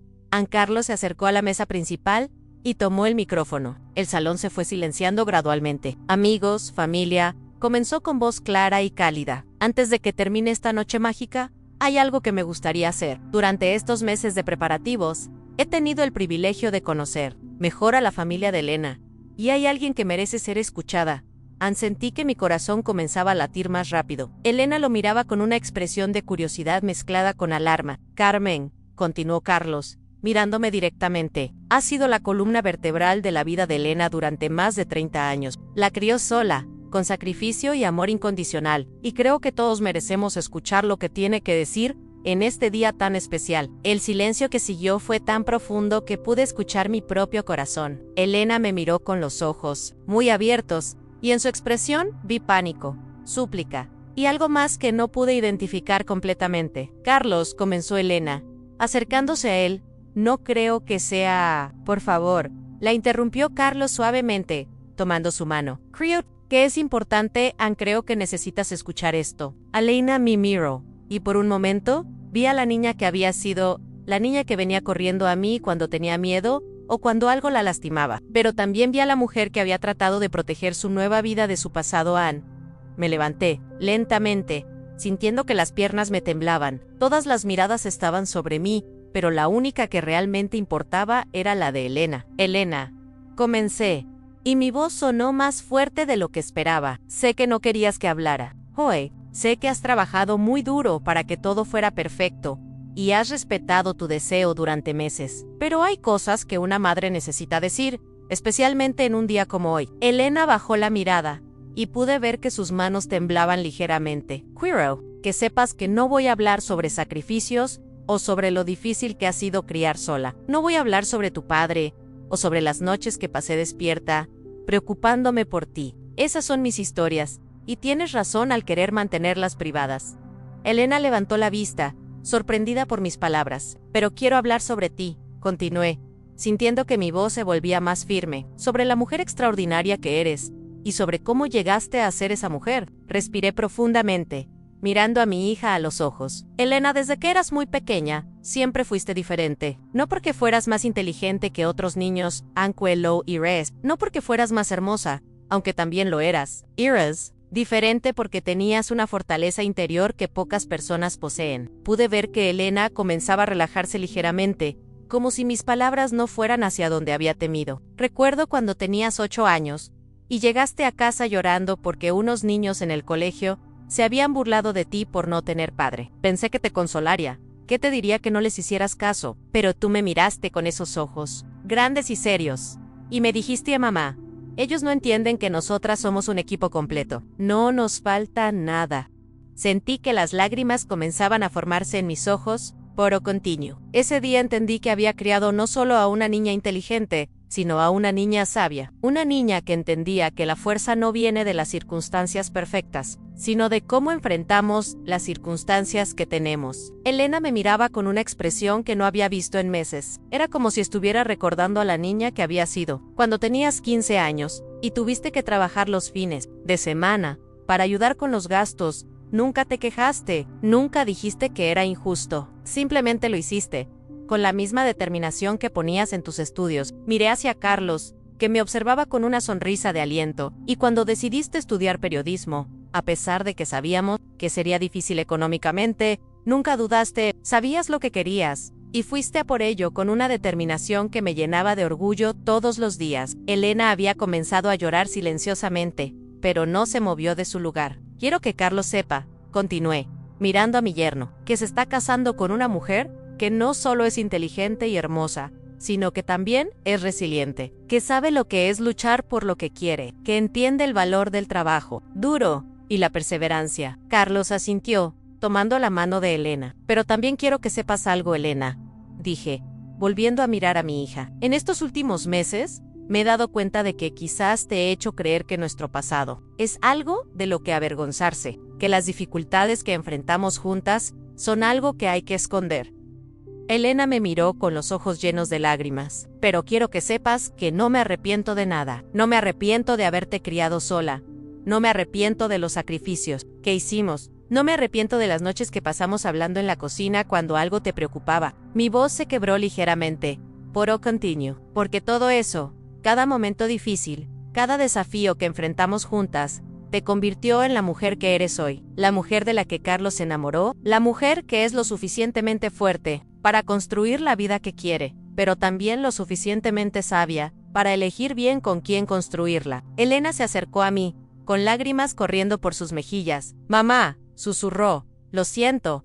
Carlos se acercó a la mesa principal y tomó el micrófono. El salón se fue silenciando gradualmente. Amigos, familia, comenzó con voz clara y cálida. Antes de que termine esta noche mágica, hay algo que me gustaría hacer. Durante estos meses de preparativos, he tenido el privilegio de conocer mejor a la familia de Elena, y hay alguien que merece ser escuchada. Sentí que mi corazón comenzaba a latir más rápido. Elena lo miraba con una expresión de curiosidad mezclada con alarma. Carmen, continuó Carlos, mirándome directamente, ha sido la columna vertebral de la vida de Elena durante más de 30 años. La crió sola, con sacrificio y amor incondicional, y creo que todos merecemos escuchar lo que tiene que decir en este día tan especial. El silencio que siguió fue tan profundo que pude escuchar mi propio corazón. Elena me miró con los ojos muy abiertos, y en su expresión vi pánico, súplica, y algo más que no pude identificar completamente. Carlos, comenzó Elena, acercándose a él, no creo que sea... Por favor, la interrumpió Carlos suavemente, tomando su mano. Creo que es importante, creo que necesitas escuchar esto. Elena me miró, y por un momento, vi a la niña que había sido, la niña que venía corriendo a mí cuando tenía miedo, o cuando algo la lastimaba. Pero también vi a la mujer que había tratado de proteger su nueva vida de su pasado. Me levanté, lentamente, sintiendo que las piernas me temblaban. Todas las miradas estaban sobre mí, pero la única que realmente importaba era la de Elena. Elena, comencé, y mi voz sonó más fuerte de lo que esperaba. Sé que no querías que hablara. Joe, sé que has trabajado muy duro para que todo fuera perfecto, y has respetado tu deseo durante meses. Pero hay cosas que una madre necesita decir, especialmente en un día como hoy. Elena bajó la mirada, y pude ver que sus manos temblaban ligeramente. Quiro, que sepas que no voy a hablar sobre sacrificios, o sobre lo difícil que ha sido criar sola. No voy a hablar sobre tu padre, o sobre las noches que pasé despierta, preocupándome por ti. Esas son mis historias, y tienes razón al querer mantenerlas privadas. Elena levantó la vista, sorprendida por mis palabras. Pero quiero hablar sobre ti, continué, sintiendo que mi voz se volvía más firme, sobre la mujer extraordinaria que eres, y sobre cómo llegaste a ser esa mujer. Respiré profundamente, mirando a mi hija a los ojos. Elena, desde que eras muy pequeña, siempre fuiste diferente. No porque fueras más inteligente que otros niños, Anquelo y Res, no porque fueras más hermosa, aunque también lo eras. Eras diferente porque tenías una fortaleza interior que pocas personas poseen. Pude ver que Elena comenzaba a relajarse ligeramente, como si mis palabras no fueran hacia donde había temido. Recuerdo cuando tenías 8 años, y llegaste a casa llorando porque unos niños en el colegio se habían burlado de ti por no tener padre. Pensé que te consolaría, que te diría que no les hicieras caso, pero tú me miraste con esos ojos, grandes y serios, y me dijiste a mamá, ellos no entienden que nosotras somos un equipo completo. No nos falta nada. Sentí que las lágrimas comenzaban a formarse en mis ojos, poro continuo. Ese día entendí que había criado no solo a una niña inteligente, sino a una niña sabia, una niña que entendía que la fuerza no viene de las circunstancias perfectas, sino de cómo enfrentamos las circunstancias que tenemos. Elena me miraba con una expresión que no había visto en meses. Era como si estuviera recordando a la niña que había sido cuando tenías 15 años y tuviste que trabajar los fines de semana para ayudar con los gastos. Nunca te quejaste, nunca dijiste que era injusto, simplemente lo hiciste, con la misma determinación que ponías en tus estudios. Miré hacia Carlos, que me observaba con una sonrisa de aliento, y cuando decidiste estudiar periodismo, a pesar de que sabíamos que sería difícil económicamente, nunca dudaste, sabías lo que querías, y fuiste a por ello con una determinación que me llenaba de orgullo todos los días. Elena había comenzado a llorar silenciosamente, pero no se movió de su lugar. Quiero que Carlos sepa, continué, mirando a mi yerno, que se está casando con una mujer que no solo es inteligente y hermosa, sino que también es resiliente, que sabe lo que es luchar por lo que quiere, que entiende el valor del trabajo duro y la perseverancia. Carlos asintió, tomando la mano de Elena. Pero también quiero que sepas algo, Elena, dije, volviendo a mirar a mi hija. En estos últimos meses, me he dado cuenta de que quizás te he hecho creer que nuestro pasado es algo de lo que avergonzarse, que las dificultades que enfrentamos juntas son algo que hay que esconder. Elena me miró con los ojos llenos de lágrimas. Pero quiero que sepas que no me arrepiento de nada. No me arrepiento de haberte criado sola. No me arrepiento de los sacrificios que hicimos. No me arrepiento de las noches que pasamos hablando en la cocina cuando algo te preocupaba. Mi voz se quebró ligeramente. Pero continuó. Porque todo eso, cada momento difícil, cada desafío que enfrentamos juntas, te convirtió en la mujer que eres hoy. La mujer de la que Carlos se enamoró. La mujer que es lo suficientemente fuerte para construir la vida que quiere, pero también lo suficientemente sabia para elegir bien con quién construirla. Elena se acercó a mí, con lágrimas corriendo por sus mejillas. Mamá, susurró, lo siento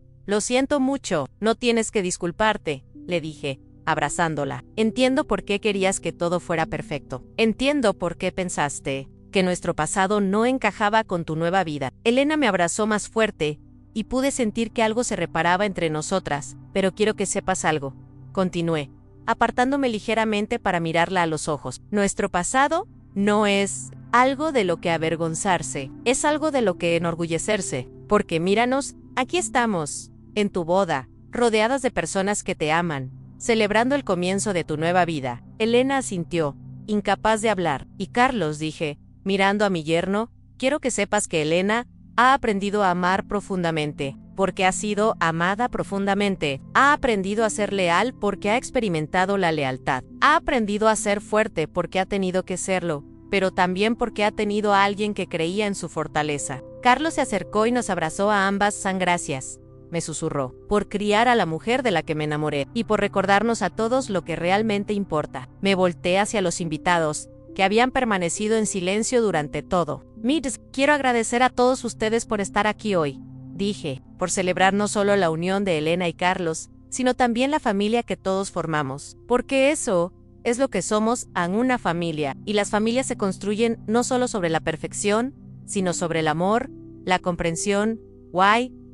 mucho, no tienes que disculparte, le dije, abrazándola. Entiendo por qué querías que todo fuera perfecto. Entiendo por qué pensaste que nuestro pasado no encajaba con tu nueva vida. Elena me abrazó más fuerte, y pude sentir que algo se reparaba entre nosotras. Pero quiero que sepas algo, continué, apartándome ligeramente para mirarla a los ojos. Nuestro pasado no es algo de lo que avergonzarse, es algo de lo que enorgullecerse, porque míranos, aquí estamos, en tu boda, rodeadas de personas que te aman, celebrando el comienzo de tu nueva vida. Elena asintió, incapaz de hablar. Y Carlos, dije, mirando a mi yerno, quiero que sepas que Elena ha aprendido a amar profundamente, porque ha sido amada profundamente. Ha aprendido a ser leal porque ha experimentado la lealtad. Ha aprendido a ser fuerte porque ha tenido que serlo, pero también porque ha tenido a alguien que creía en su fortaleza. Carlos se acercó y nos abrazó a ambas. San gracias, me susurró, por criar a la mujer de la que me enamoré, y por recordarnos a todos lo que realmente importa. Me volteé hacia los invitados, que habían permanecido en silencio durante todo. Mirs, quiero agradecer a todos ustedes por estar aquí hoy, dije, por celebrar no solo la unión de Elena y Carlos, sino también la familia que todos formamos. Porque eso es lo que somos, una familia, y las familias se construyen no solo sobre la perfección, sino sobre el amor, la comprensión,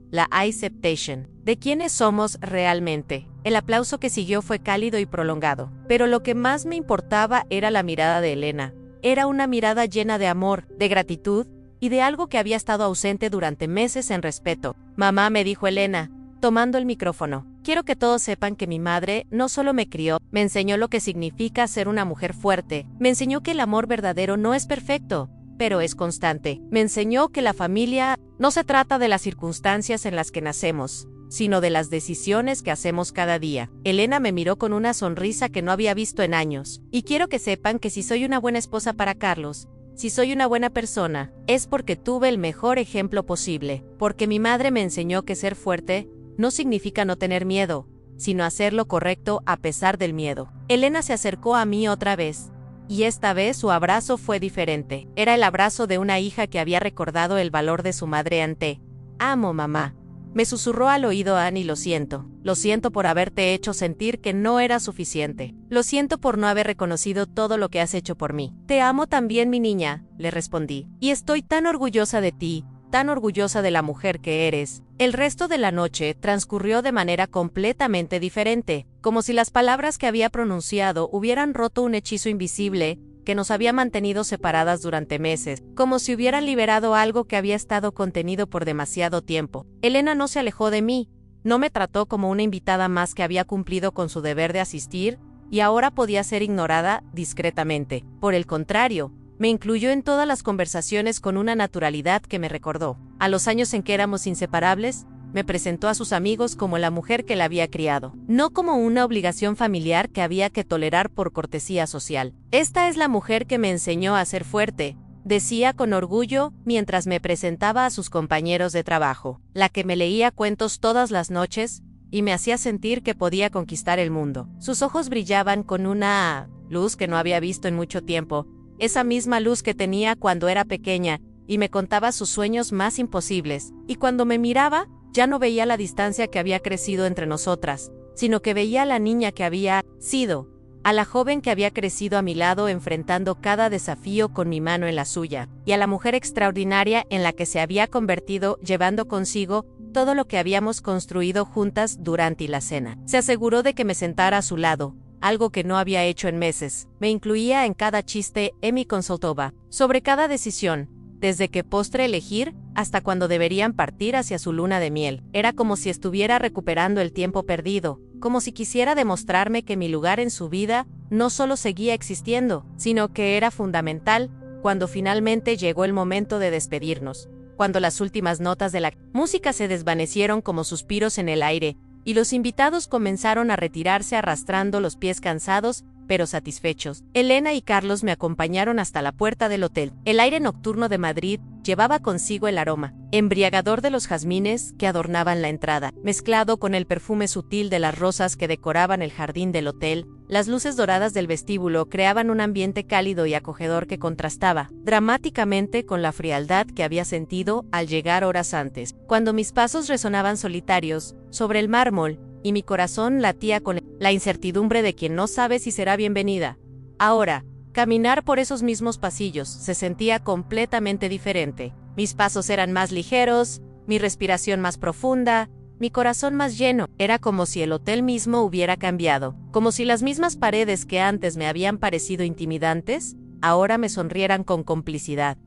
la acceptation, de quiénes somos realmente. El aplauso que siguió fue cálido y prolongado, pero lo que más me importaba era la mirada de Elena. Era una mirada llena de amor, de gratitud, y de algo que había estado ausente durante meses en respeto. Mamá, me dijo Elena, tomando el micrófono, quiero que todos sepan que mi madre no solo me crió, me enseñó lo que significa ser una mujer fuerte, me enseñó que el amor verdadero no es perfecto, pero es constante. Me enseñó que la familia no se trata de las circunstancias en las que nacemos, sino de las decisiones que hacemos cada día. Elena me miró con una sonrisa que no había visto en años. Y quiero que sepan que si soy una buena esposa para Carlos, si soy una buena persona, es porque tuve el mejor ejemplo posible. Porque mi madre me enseñó que ser fuerte no significa no tener miedo, sino hacer lo correcto a pesar del miedo. Elena se acercó a mí otra vez. Y esta vez su abrazo fue diferente. Era el abrazo de una hija que había recordado el valor de su madre ante. Amo, mamá. Me susurró al oído Annie, lo siento. Lo siento por haberte hecho sentir que no era suficiente. Lo siento por no haber reconocido todo lo que has hecho por mí. Te amo también, mi niña, le respondí. Y estoy tan orgullosa de ti, tan orgullosa de la mujer que eres. El resto de la noche transcurrió de manera completamente diferente, como si las palabras que había pronunciado hubieran roto un hechizo invisible que nos había mantenido separadas durante meses, como si hubieran liberado algo que había estado contenido por demasiado tiempo. Elena no se alejó de mí, no me trató como una invitada más que había cumplido con su deber de asistir y ahora podía ser ignorada discretamente. Por el contrario, me incluyó en todas las conversaciones con una naturalidad que me recordó a los años en que éramos inseparables. Me presentó a sus amigos como la mujer que la había criado, no como una obligación familiar que había que tolerar por cortesía social. Esta es la mujer que me enseñó a ser fuerte, decía con orgullo mientras me presentaba a sus compañeros de trabajo, la que me leía cuentos todas las noches y me hacía sentir que podía conquistar el mundo. Sus ojos brillaban con una luz que no había visto en mucho tiempo, esa misma luz que tenía cuando era pequeña, y me contaba sus sueños más imposibles, y cuando me miraba, ya no veía la distancia que había crecido entre nosotras, sino que veía a la niña que había sido, a la joven que había crecido a mi lado enfrentando cada desafío con mi mano en la suya, y a la mujer extraordinaria en la que se había convertido llevando consigo todo lo que habíamos construido juntas durante la cena. Se aseguró de que me sentara a su lado, algo que no había hecho en meses. Me incluía en cada chiste y me consultaba sobre cada decisión, desde qué postre elegir hasta cuando deberían partir hacia su luna de miel. Era como si estuviera recuperando el tiempo perdido, como si quisiera demostrarme que mi lugar en su vida no solo seguía existiendo, sino que era fundamental. Cuando finalmente llegó el momento de despedirnos, cuando las últimas notas de la música se desvanecieron como suspiros en el aire, y los invitados comenzaron a retirarse arrastrando los pies cansados, pero satisfechos. Elena y Carlos me acompañaron hasta la puerta del hotel. El aire nocturno de Madrid llevaba consigo el aroma embriagador de los jazmines que adornaban la entrada, mezclado con el perfume sutil de las rosas que decoraban el jardín del hotel. Las luces doradas del vestíbulo creaban un ambiente cálido y acogedor que contrastaba dramáticamente con la frialdad que había sentido al llegar horas antes, cuando mis pasos resonaban solitarios sobre el mármol y mi corazón latía con la incertidumbre de quien no sabe si será bienvenida. Ahora, caminar por esos mismos pasillos se sentía completamente diferente. Mis pasos eran más ligeros, mi respiración más profunda, mi corazón más lleno. Era como si el hotel mismo hubiera cambiado, como si las mismas paredes que antes me habían parecido intimidantes, ahora me sonrieran con complicidad.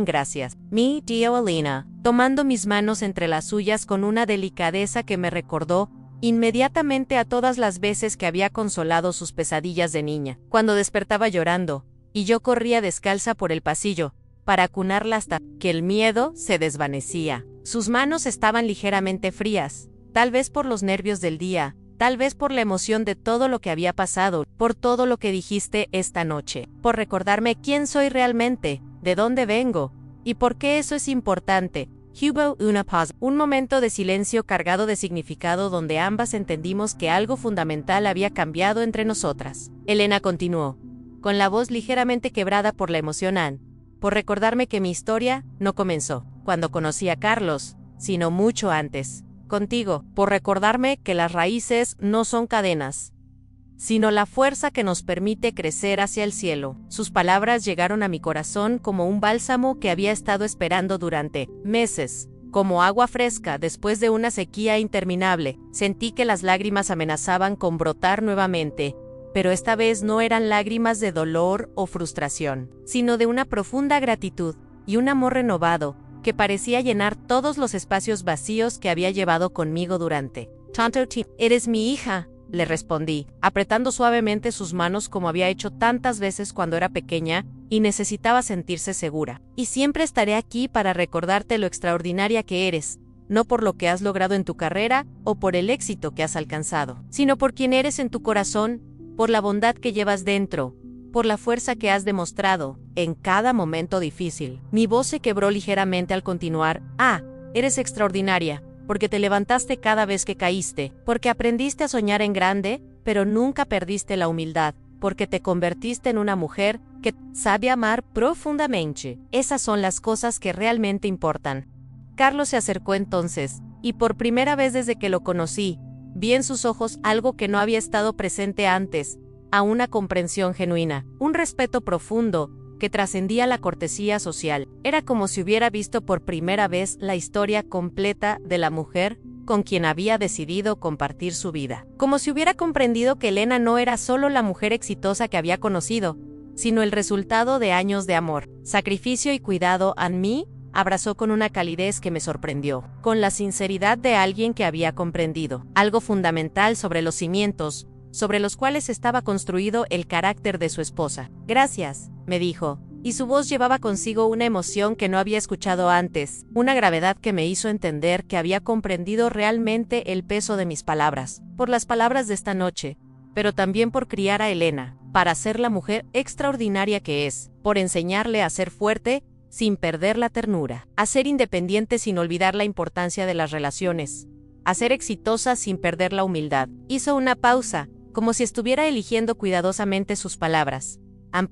Gracias, mi tía Elena, tomando mis manos entre las suyas con una delicadeza que me recordó inmediatamente a todas las veces que había consolado sus pesadillas de niña, cuando despertaba llorando, y yo corría descalza por el pasillo, para acunarla hasta que el miedo se desvanecía. Sus manos estaban ligeramente frías, tal vez por los nervios del día, tal vez por la emoción de todo lo que había pasado, por todo lo que dijiste esta noche, por recordarme quién soy realmente, de dónde vengo, y por qué eso es importante. Hubo una pausa, un momento de silencio cargado de significado donde ambas entendimos que algo fundamental había cambiado entre nosotras. Elena continuó, con la voz ligeramente quebrada por la emoción, por recordarme que mi historia no comenzó cuando conocí a Carlos, sino mucho antes, contigo, por recordarme que las raíces no son cadenas, sino la fuerza que nos permite crecer hacia el cielo. Sus palabras llegaron a mi corazón como un bálsamo que había estado esperando durante meses, como agua fresca después de una sequía interminable. Sentí que las lágrimas amenazaban con brotar nuevamente, pero esta vez no eran lágrimas de dolor o frustración, sino de una profunda gratitud y un amor renovado que parecía llenar todos los espacios vacíos que había llevado conmigo durante tanto tiempo. Eres mi hija, le respondí, apretando suavemente sus manos como había hecho tantas veces cuando era pequeña y necesitaba sentirse segura. Y siempre estaré aquí para recordarte lo extraordinaria que eres, no por lo que has logrado en tu carrera o por el éxito que has alcanzado, sino por quien eres en tu corazón, por la bondad que llevas dentro, por la fuerza que has demostrado en cada momento difícil. Mi voz se quebró ligeramente al continuar. Eres extraordinaria, porque te levantaste cada vez que caíste, porque aprendiste a soñar en grande, pero nunca perdiste la humildad, porque te convertiste en una mujer que sabe amar profundamente. Esas son las cosas que realmente importan. Carlos se acercó entonces, y por primera vez desde que lo conocí, vi en sus ojos algo que no había estado presente antes, a una comprensión genuina, un respeto profundo, que trascendía la cortesía social. Era como si hubiera visto por primera vez la historia completa de la mujer con quien había decidido compartir su vida. Como si hubiera comprendido que Elena no era solo la mujer exitosa que había conocido, sino el resultado de años de amor, sacrificio y cuidado. En mí, abrazó con una calidez que me sorprendió, con la sinceridad de alguien que había comprendido algo fundamental sobre los cimientos, sobre los cuales estaba construido el carácter de su esposa. Gracias, me dijo, y su voz llevaba consigo una emoción que no había escuchado antes, una gravedad que me hizo entender que había comprendido realmente el peso de mis palabras, por las palabras de esta noche, pero también por criar a Elena, para ser la mujer extraordinaria que es, por enseñarle a ser fuerte, sin perder la ternura, a ser independiente sin olvidar la importancia de las relaciones, a ser exitosa sin perder la humildad. Hizo una pausa, como si estuviera eligiendo cuidadosamente sus palabras.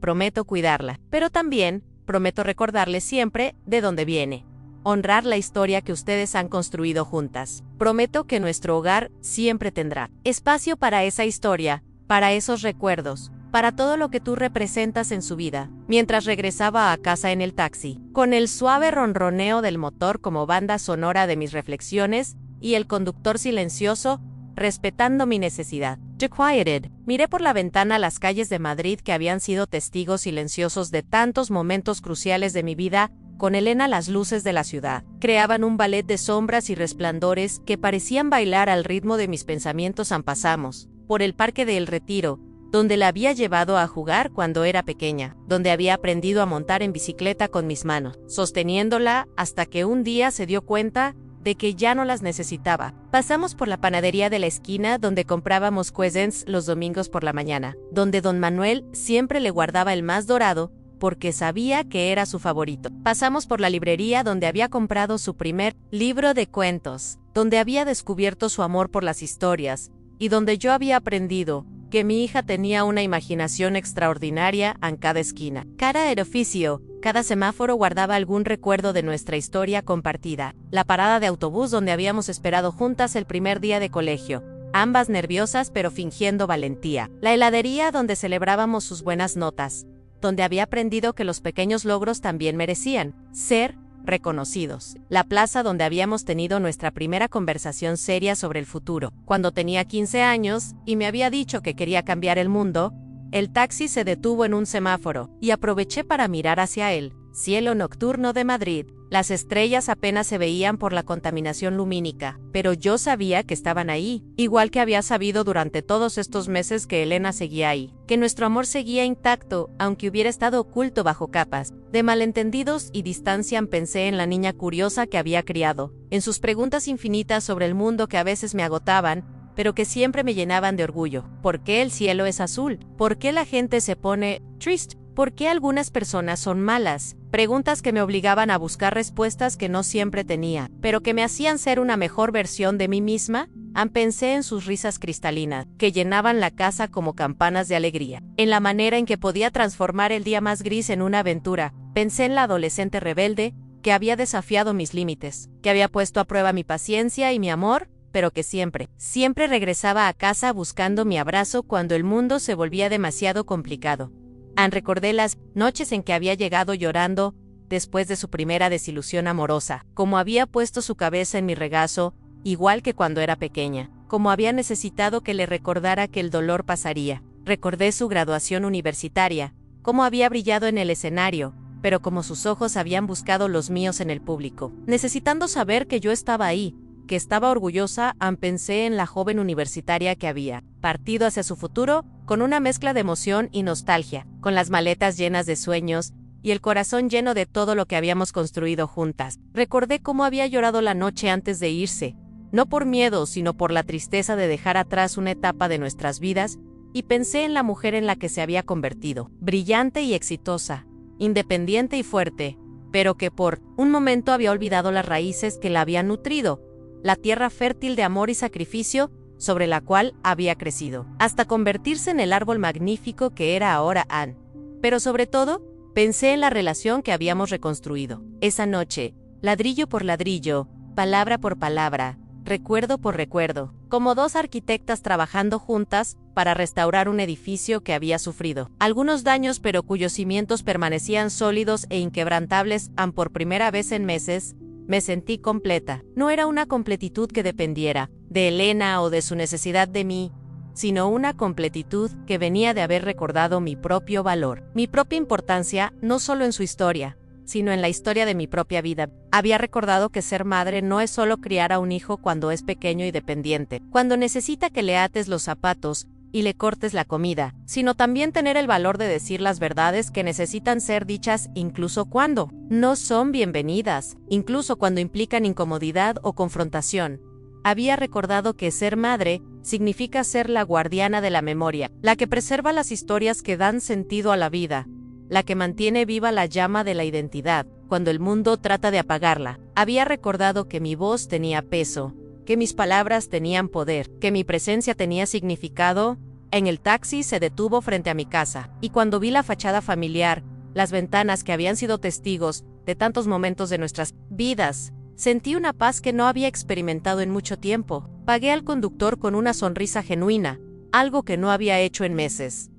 Prometo cuidarla, pero también prometo recordarle siempre de dónde viene. Honrar la historia que ustedes han construido juntas. Prometo que nuestro hogar siempre tendrá espacio para esa historia, para esos recuerdos, para todo lo que tú representas en su vida. Mientras regresaba a casa en el taxi, con el suave ronroneo del motor como banda sonora de mis reflexiones, y el conductor silencioso, respetando mi necesidad. Quieted. Miré por la ventana las calles de Madrid que habían sido testigos silenciosos de tantos momentos cruciales de mi vida. Con Elena, las luces de la ciudad creaban un ballet de sombras y resplandores que parecían bailar al ritmo de mis pensamientos. Pasamos por el Parque del Retiro, donde la había llevado a jugar cuando era pequeña, donde había aprendido a montar en bicicleta con mis manos, sosteniéndola hasta que un día se dio cuenta de que ya no las necesitaba. Pasamos por la panadería de la esquina donde comprábamos croissants los domingos por la mañana, donde don Manuel siempre le guardaba el más dorado porque sabía que era su favorito. Pasamos por la librería donde había comprado su primer libro de cuentos, donde había descubierto su amor por las historias y donde yo había aprendido que mi hija tenía una imaginación extraordinaria en cada esquina. Cada edificio, cada semáforo guardaba algún recuerdo de nuestra historia compartida. La parada de autobús donde habíamos esperado juntas el primer día de colegio, ambas nerviosas pero fingiendo valentía. La heladería donde celebrábamos sus buenas notas, donde había aprendido que los pequeños logros también merecían ser reconocidos. La plaza donde habíamos tenido nuestra primera conversación seria sobre el futuro. Cuando tenía 15 años y me había dicho que quería cambiar el mundo, el taxi se detuvo en un semáforo y aproveché para mirar hacia él. Cielo nocturno de Madrid. Las estrellas apenas se veían por la contaminación lumínica, pero yo sabía que estaban ahí, igual que había sabido durante todos estos meses que Elena seguía ahí, que nuestro amor seguía intacto, aunque hubiera estado oculto bajo capas de malentendidos y distancia. Pensé en la niña curiosa que había criado, en sus preguntas infinitas sobre el mundo que a veces me agotaban, pero que siempre me llenaban de orgullo. ¿Por qué el cielo es azul? ¿Por qué la gente se pone triste? ¿Por qué algunas personas son malas? Preguntas que me obligaban a buscar respuestas que no siempre tenía, pero que me hacían ser una mejor versión de mí misma. Pensé en sus risas cristalinas, que llenaban la casa como campanas de alegría, en la manera en que podía transformar el día más gris en una aventura. Pensé en la adolescente rebelde, que había desafiado mis límites, que había puesto a prueba mi paciencia y mi amor, pero que siempre regresaba a casa buscando mi abrazo cuando el mundo se volvía demasiado complicado. Recordé las noches en que había llegado llorando después de su primera desilusión amorosa, cómo había puesto su cabeza en mi regazo, igual que cuando era pequeña, cómo había necesitado que le recordara que el dolor pasaría. Recordé su graduación universitaria, cómo había brillado en el escenario, pero como sus ojos habían buscado los míos en el público, necesitando saber que yo estaba ahí, que estaba orgullosa. Pensé en la joven universitaria que había partido hacia su futuro con una mezcla de emoción y nostalgia, con las maletas llenas de sueños y el corazón lleno de todo lo que habíamos construido juntas. Recordé cómo había llorado la noche antes de irse, no por miedo, sino por la tristeza de dejar atrás una etapa de nuestras vidas, y pensé en la mujer en la que se había convertido, brillante y exitosa, independiente y fuerte, pero que por un momento había olvidado las raíces que la habían nutrido, la tierra fértil de amor y sacrificio sobre la cual había crecido, hasta convertirse en el árbol magnífico que era ahora Anne. Pero sobre todo, pensé en la relación que habíamos reconstruido. Esa noche, ladrillo por ladrillo, palabra por palabra, recuerdo por recuerdo, como dos arquitectas trabajando juntas para restaurar un edificio que había sufrido algunos daños pero cuyos cimientos permanecían sólidos e inquebrantables. Por primera vez en meses, me sentí completa. No era una completitud que dependiera de Elena o de su necesidad de mí, sino una completitud que venía de haber recordado mi propio valor, mi propia importancia, no solo en su historia, sino en la historia de mi propia vida. Había recordado que ser madre no es solo criar a un hijo cuando es pequeño y dependiente, cuando necesita que le ates los zapatos y le cortes la comida, sino también tener el valor de decir las verdades que necesitan ser dichas incluso cuando no son bienvenidas, incluso cuando implican incomodidad o confrontación. Había recordado que ser madre significa ser la guardiana de la memoria, la que preserva las historias que dan sentido a la vida, la que mantiene viva la llama de la identidad, cuando el mundo trata de apagarla. Había recordado que mi voz tenía peso, que mis palabras tenían poder, que mi presencia tenía significado. En el taxi se detuvo frente a mi casa, y cuando vi la fachada familiar, las ventanas que habían sido testigos de tantos momentos de nuestras vidas, sentí una paz que no había experimentado en mucho tiempo. Pagué al conductor con una sonrisa genuina, algo que no había hecho en meses.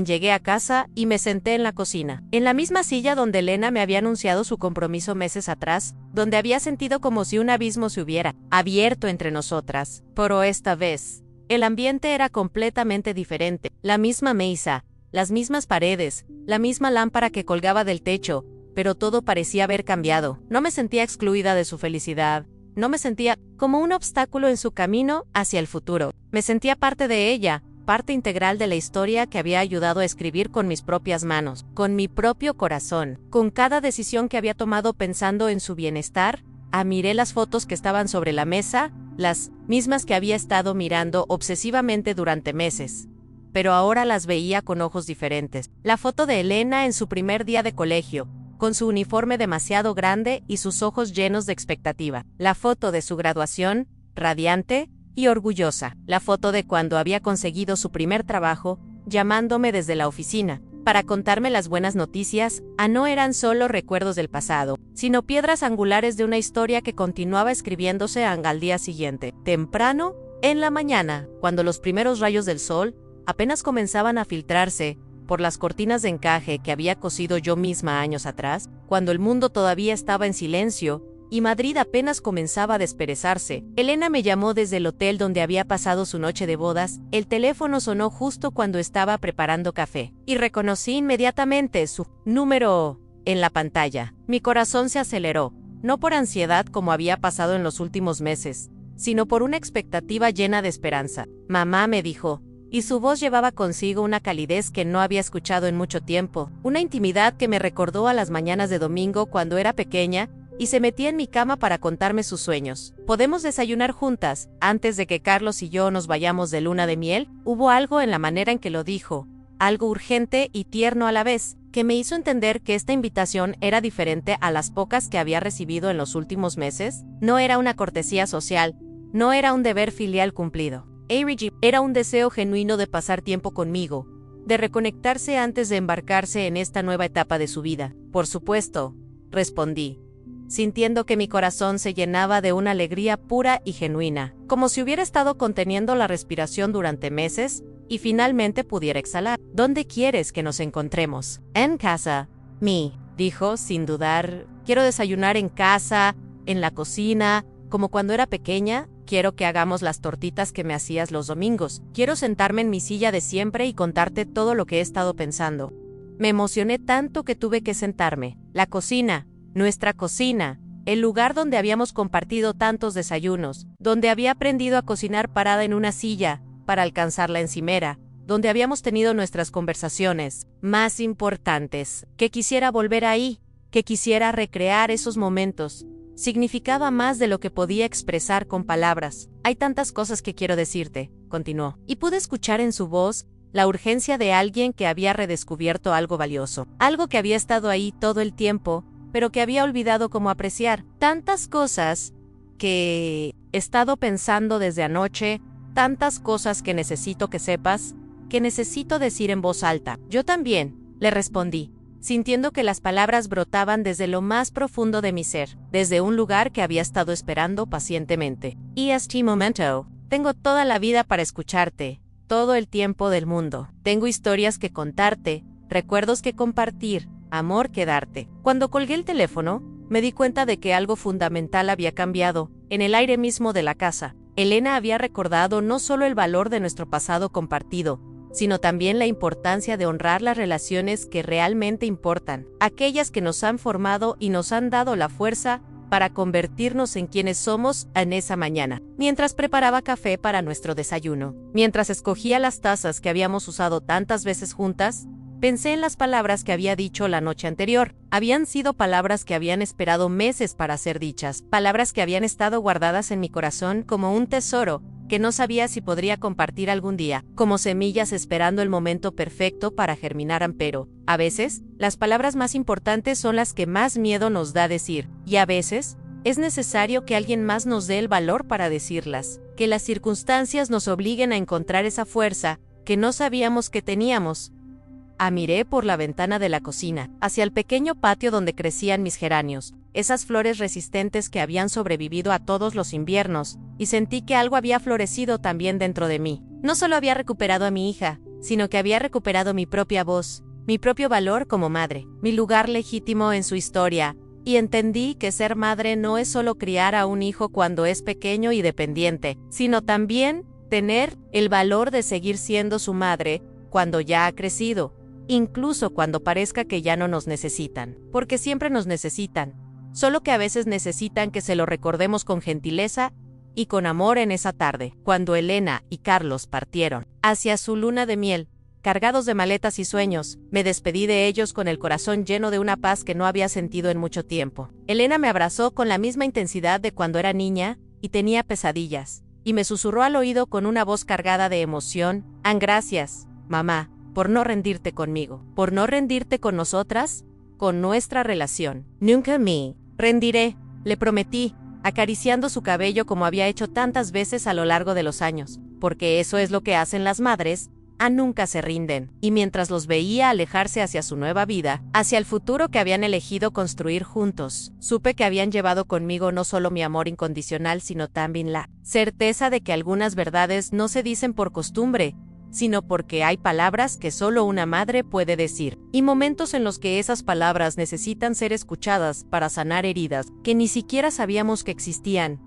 Llegué a casa y me senté en la cocina, en la misma silla donde Elena me había anunciado su compromiso meses atrás, donde había sentido como si un abismo se hubiera abierto entre nosotras. Pero esta vez, el ambiente era completamente diferente. La misma mesa, las mismas paredes, la misma lámpara que colgaba del techo, pero todo parecía haber cambiado. No me sentía excluida de su felicidad. No me sentía como un obstáculo en su camino hacia el futuro. Me sentía parte de ella, parte integral de la historia que había ayudado a escribir con mis propias manos, con mi propio corazón. Con cada decisión que había tomado pensando en su bienestar, miré las fotos que estaban sobre la mesa, las mismas que había estado mirando obsesivamente durante meses. Pero ahora las veía con ojos diferentes. La foto de Elena en su primer día de colegio, con su uniforme demasiado grande y sus ojos llenos de expectativa. La foto de su graduación, radiante y orgullosa. La foto de cuando había conseguido su primer trabajo, llamándome desde la oficina para contarme las buenas noticias. No eran solo recuerdos del pasado, sino piedras angulares de una historia que continuaba escribiéndose al día siguiente. Temprano, en la mañana, cuando los primeros rayos del sol apenas comenzaban a filtrarse por las cortinas de encaje que había cosido yo misma años atrás, cuando el mundo todavía estaba en silencio y Madrid apenas comenzaba a desperezarse, Elena me llamó desde el hotel donde había pasado su noche de bodas. El teléfono sonó justo cuando estaba preparando café, y reconocí inmediatamente su número en la pantalla. Mi corazón se aceleró, no por ansiedad como había pasado en los últimos meses, sino por una expectativa llena de esperanza. Mamá, me dijo, y su voz llevaba consigo una calidez que no había escuchado en mucho tiempo, una intimidad que me recordó a las mañanas de domingo cuando era pequeña y se metía en mi cama para contarme sus sueños. ¿Podemos desayunar juntas antes de que Carlos y yo nos vayamos de luna de miel? Hubo algo en la manera en que lo dijo, algo urgente y tierno a la vez, que me hizo entender que esta invitación era diferente a las pocas que había recibido en los últimos meses. No era una cortesía social, no era un deber filial cumplido. Era un deseo genuino de pasar tiempo conmigo, de reconectarse antes de embarcarse en esta nueva etapa de su vida. Por supuesto, respondí, sintiendo que mi corazón se llenaba de una alegría pura y genuina, como si hubiera estado conteniendo la respiración durante meses y finalmente pudiera exhalar. ¿Dónde quieres que nos encontremos? En casa. Dijo sin dudar. Quiero desayunar en casa, en la cocina, como cuando era pequeña. Quiero que hagamos las tortitas que me hacías los domingos. Quiero sentarme en mi silla de siempre y contarte todo lo que he estado pensando. Me emocioné tanto que tuve que sentarme. La cocina, nuestra cocina, el lugar donde habíamos compartido tantos desayunos, donde había aprendido a cocinar parada en una silla para alcanzar la encimera, donde habíamos tenido nuestras conversaciones más importantes. Que quisiera volver ahí, que quisiera recrear esos momentos. Significaba más de lo que podía expresar con palabras. Hay tantas cosas que quiero decirte, continuó, y pude escuchar en su voz la urgencia de alguien que había redescubierto algo valioso, algo que había estado ahí todo el tiempo, pero que había olvidado cómo apreciar. Tantas cosas que he estado pensando desde anoche, tantas cosas que necesito que sepas, que necesito decir en voz alta. Yo también, le respondí, sintiendo que las palabras brotaban desde lo más profundo de mi ser, desde un lugar que había estado esperando pacientemente. Momento, Tengo toda la vida para escucharte, todo el tiempo del mundo. Tengo historias que contarte, recuerdos que compartir, amor que darte. Cuando colgué el teléfono, me di cuenta de que algo fundamental había cambiado, en el aire mismo de la casa. Elena había recordado no solo el valor de nuestro pasado compartido, sino también la importancia de honrar las relaciones que realmente importan, aquellas que nos han formado y nos han dado la fuerza para convertirnos en quienes somos en esa mañana. Mientras preparaba café para nuestro desayuno, mientras escogía las tazas que habíamos usado tantas veces juntas, pensé en las palabras que había dicho la noche anterior. Habían sido palabras que habían esperado meses para ser dichas, palabras que habían estado guardadas en mi corazón como un tesoro que no sabía si podría compartir algún día, como semillas esperando el momento perfecto para germinar. Pero, a veces, las palabras más importantes son las que más miedo nos da decir, y a veces, es necesario que alguien más nos dé el valor para decirlas, que las circunstancias nos obliguen a encontrar esa fuerza que no sabíamos que teníamos. Miré por la ventana de la cocina, hacia el pequeño patio donde crecían mis geranios, esas flores resistentes que habían sobrevivido a todos los inviernos, y sentí que algo había florecido también dentro de mí. No solo había recuperado a mi hija, sino que había recuperado mi propia voz, mi propio valor como madre, mi lugar legítimo en su historia, y entendí que ser madre no es solo criar a un hijo cuando es pequeño y dependiente, sino también tener el valor de seguir siendo su madre cuando ya ha crecido, incluso cuando parezca que ya no nos necesitan, porque siempre nos necesitan, solo que a veces necesitan que se lo recordemos con gentileza y con amor. En esa tarde, cuando Elena y Carlos partieron hacia su luna de miel, cargados de maletas y sueños, me despedí de ellos con el corazón lleno de una paz que no había sentido en mucho tiempo. Elena me abrazó con la misma intensidad de cuando era niña y tenía pesadillas, y me susurró al oído con una voz cargada de emoción: gracias, mamá, por no rendirte conmigo, por no rendirte con nosotras, con nuestra relación. Nunca me rendiré, le prometí, acariciando su cabello como había hecho tantas veces a lo largo de los años, porque eso es lo que hacen las madres, nunca se rinden. Y mientras los veía alejarse hacia su nueva vida, hacia el futuro que habían elegido construir juntos, supe que habían llevado conmigo no solo mi amor incondicional, sino también la certeza de que algunas verdades no se dicen por costumbre, sino porque hay palabras que solo una madre puede decir, y momentos en los que esas palabras necesitan ser escuchadas para sanar heridas que ni siquiera sabíamos que existían.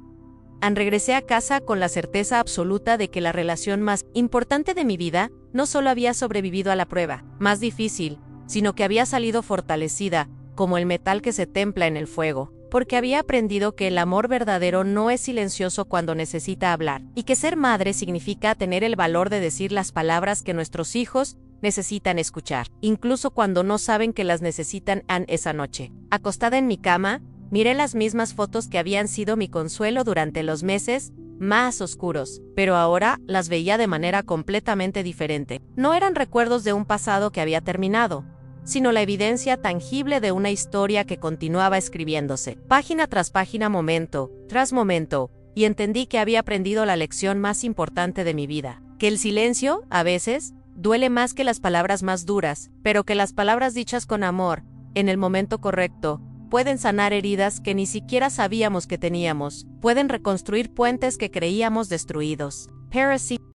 Regresé a casa con la certeza absoluta de que la relación más importante de mi vida no solo había sobrevivido a la prueba más difícil, sino que había salido fortalecida, como el metal que se templa en el fuego, porque había aprendido que el amor verdadero no es silencioso cuando necesita hablar, y que ser madre significa tener el valor de decir las palabras que nuestros hijos necesitan escuchar, incluso cuando no saben que las necesitan. Esa noche, acostada en mi cama, miré las mismas fotos que habían sido mi consuelo durante los meses más oscuros, pero ahora las veía de manera completamente diferente. No eran recuerdos de un pasado que había terminado, sino la evidencia tangible de una historia que continuaba escribiéndose, página tras página, momento tras momento, y entendí que había aprendido la lección más importante de mi vida, que el silencio, a veces, duele más que las palabras más duras, pero que las palabras dichas con amor, en el momento correcto, pueden sanar heridas que ni siquiera sabíamos que teníamos, pueden reconstruir puentes que creíamos destruidos. Parasite.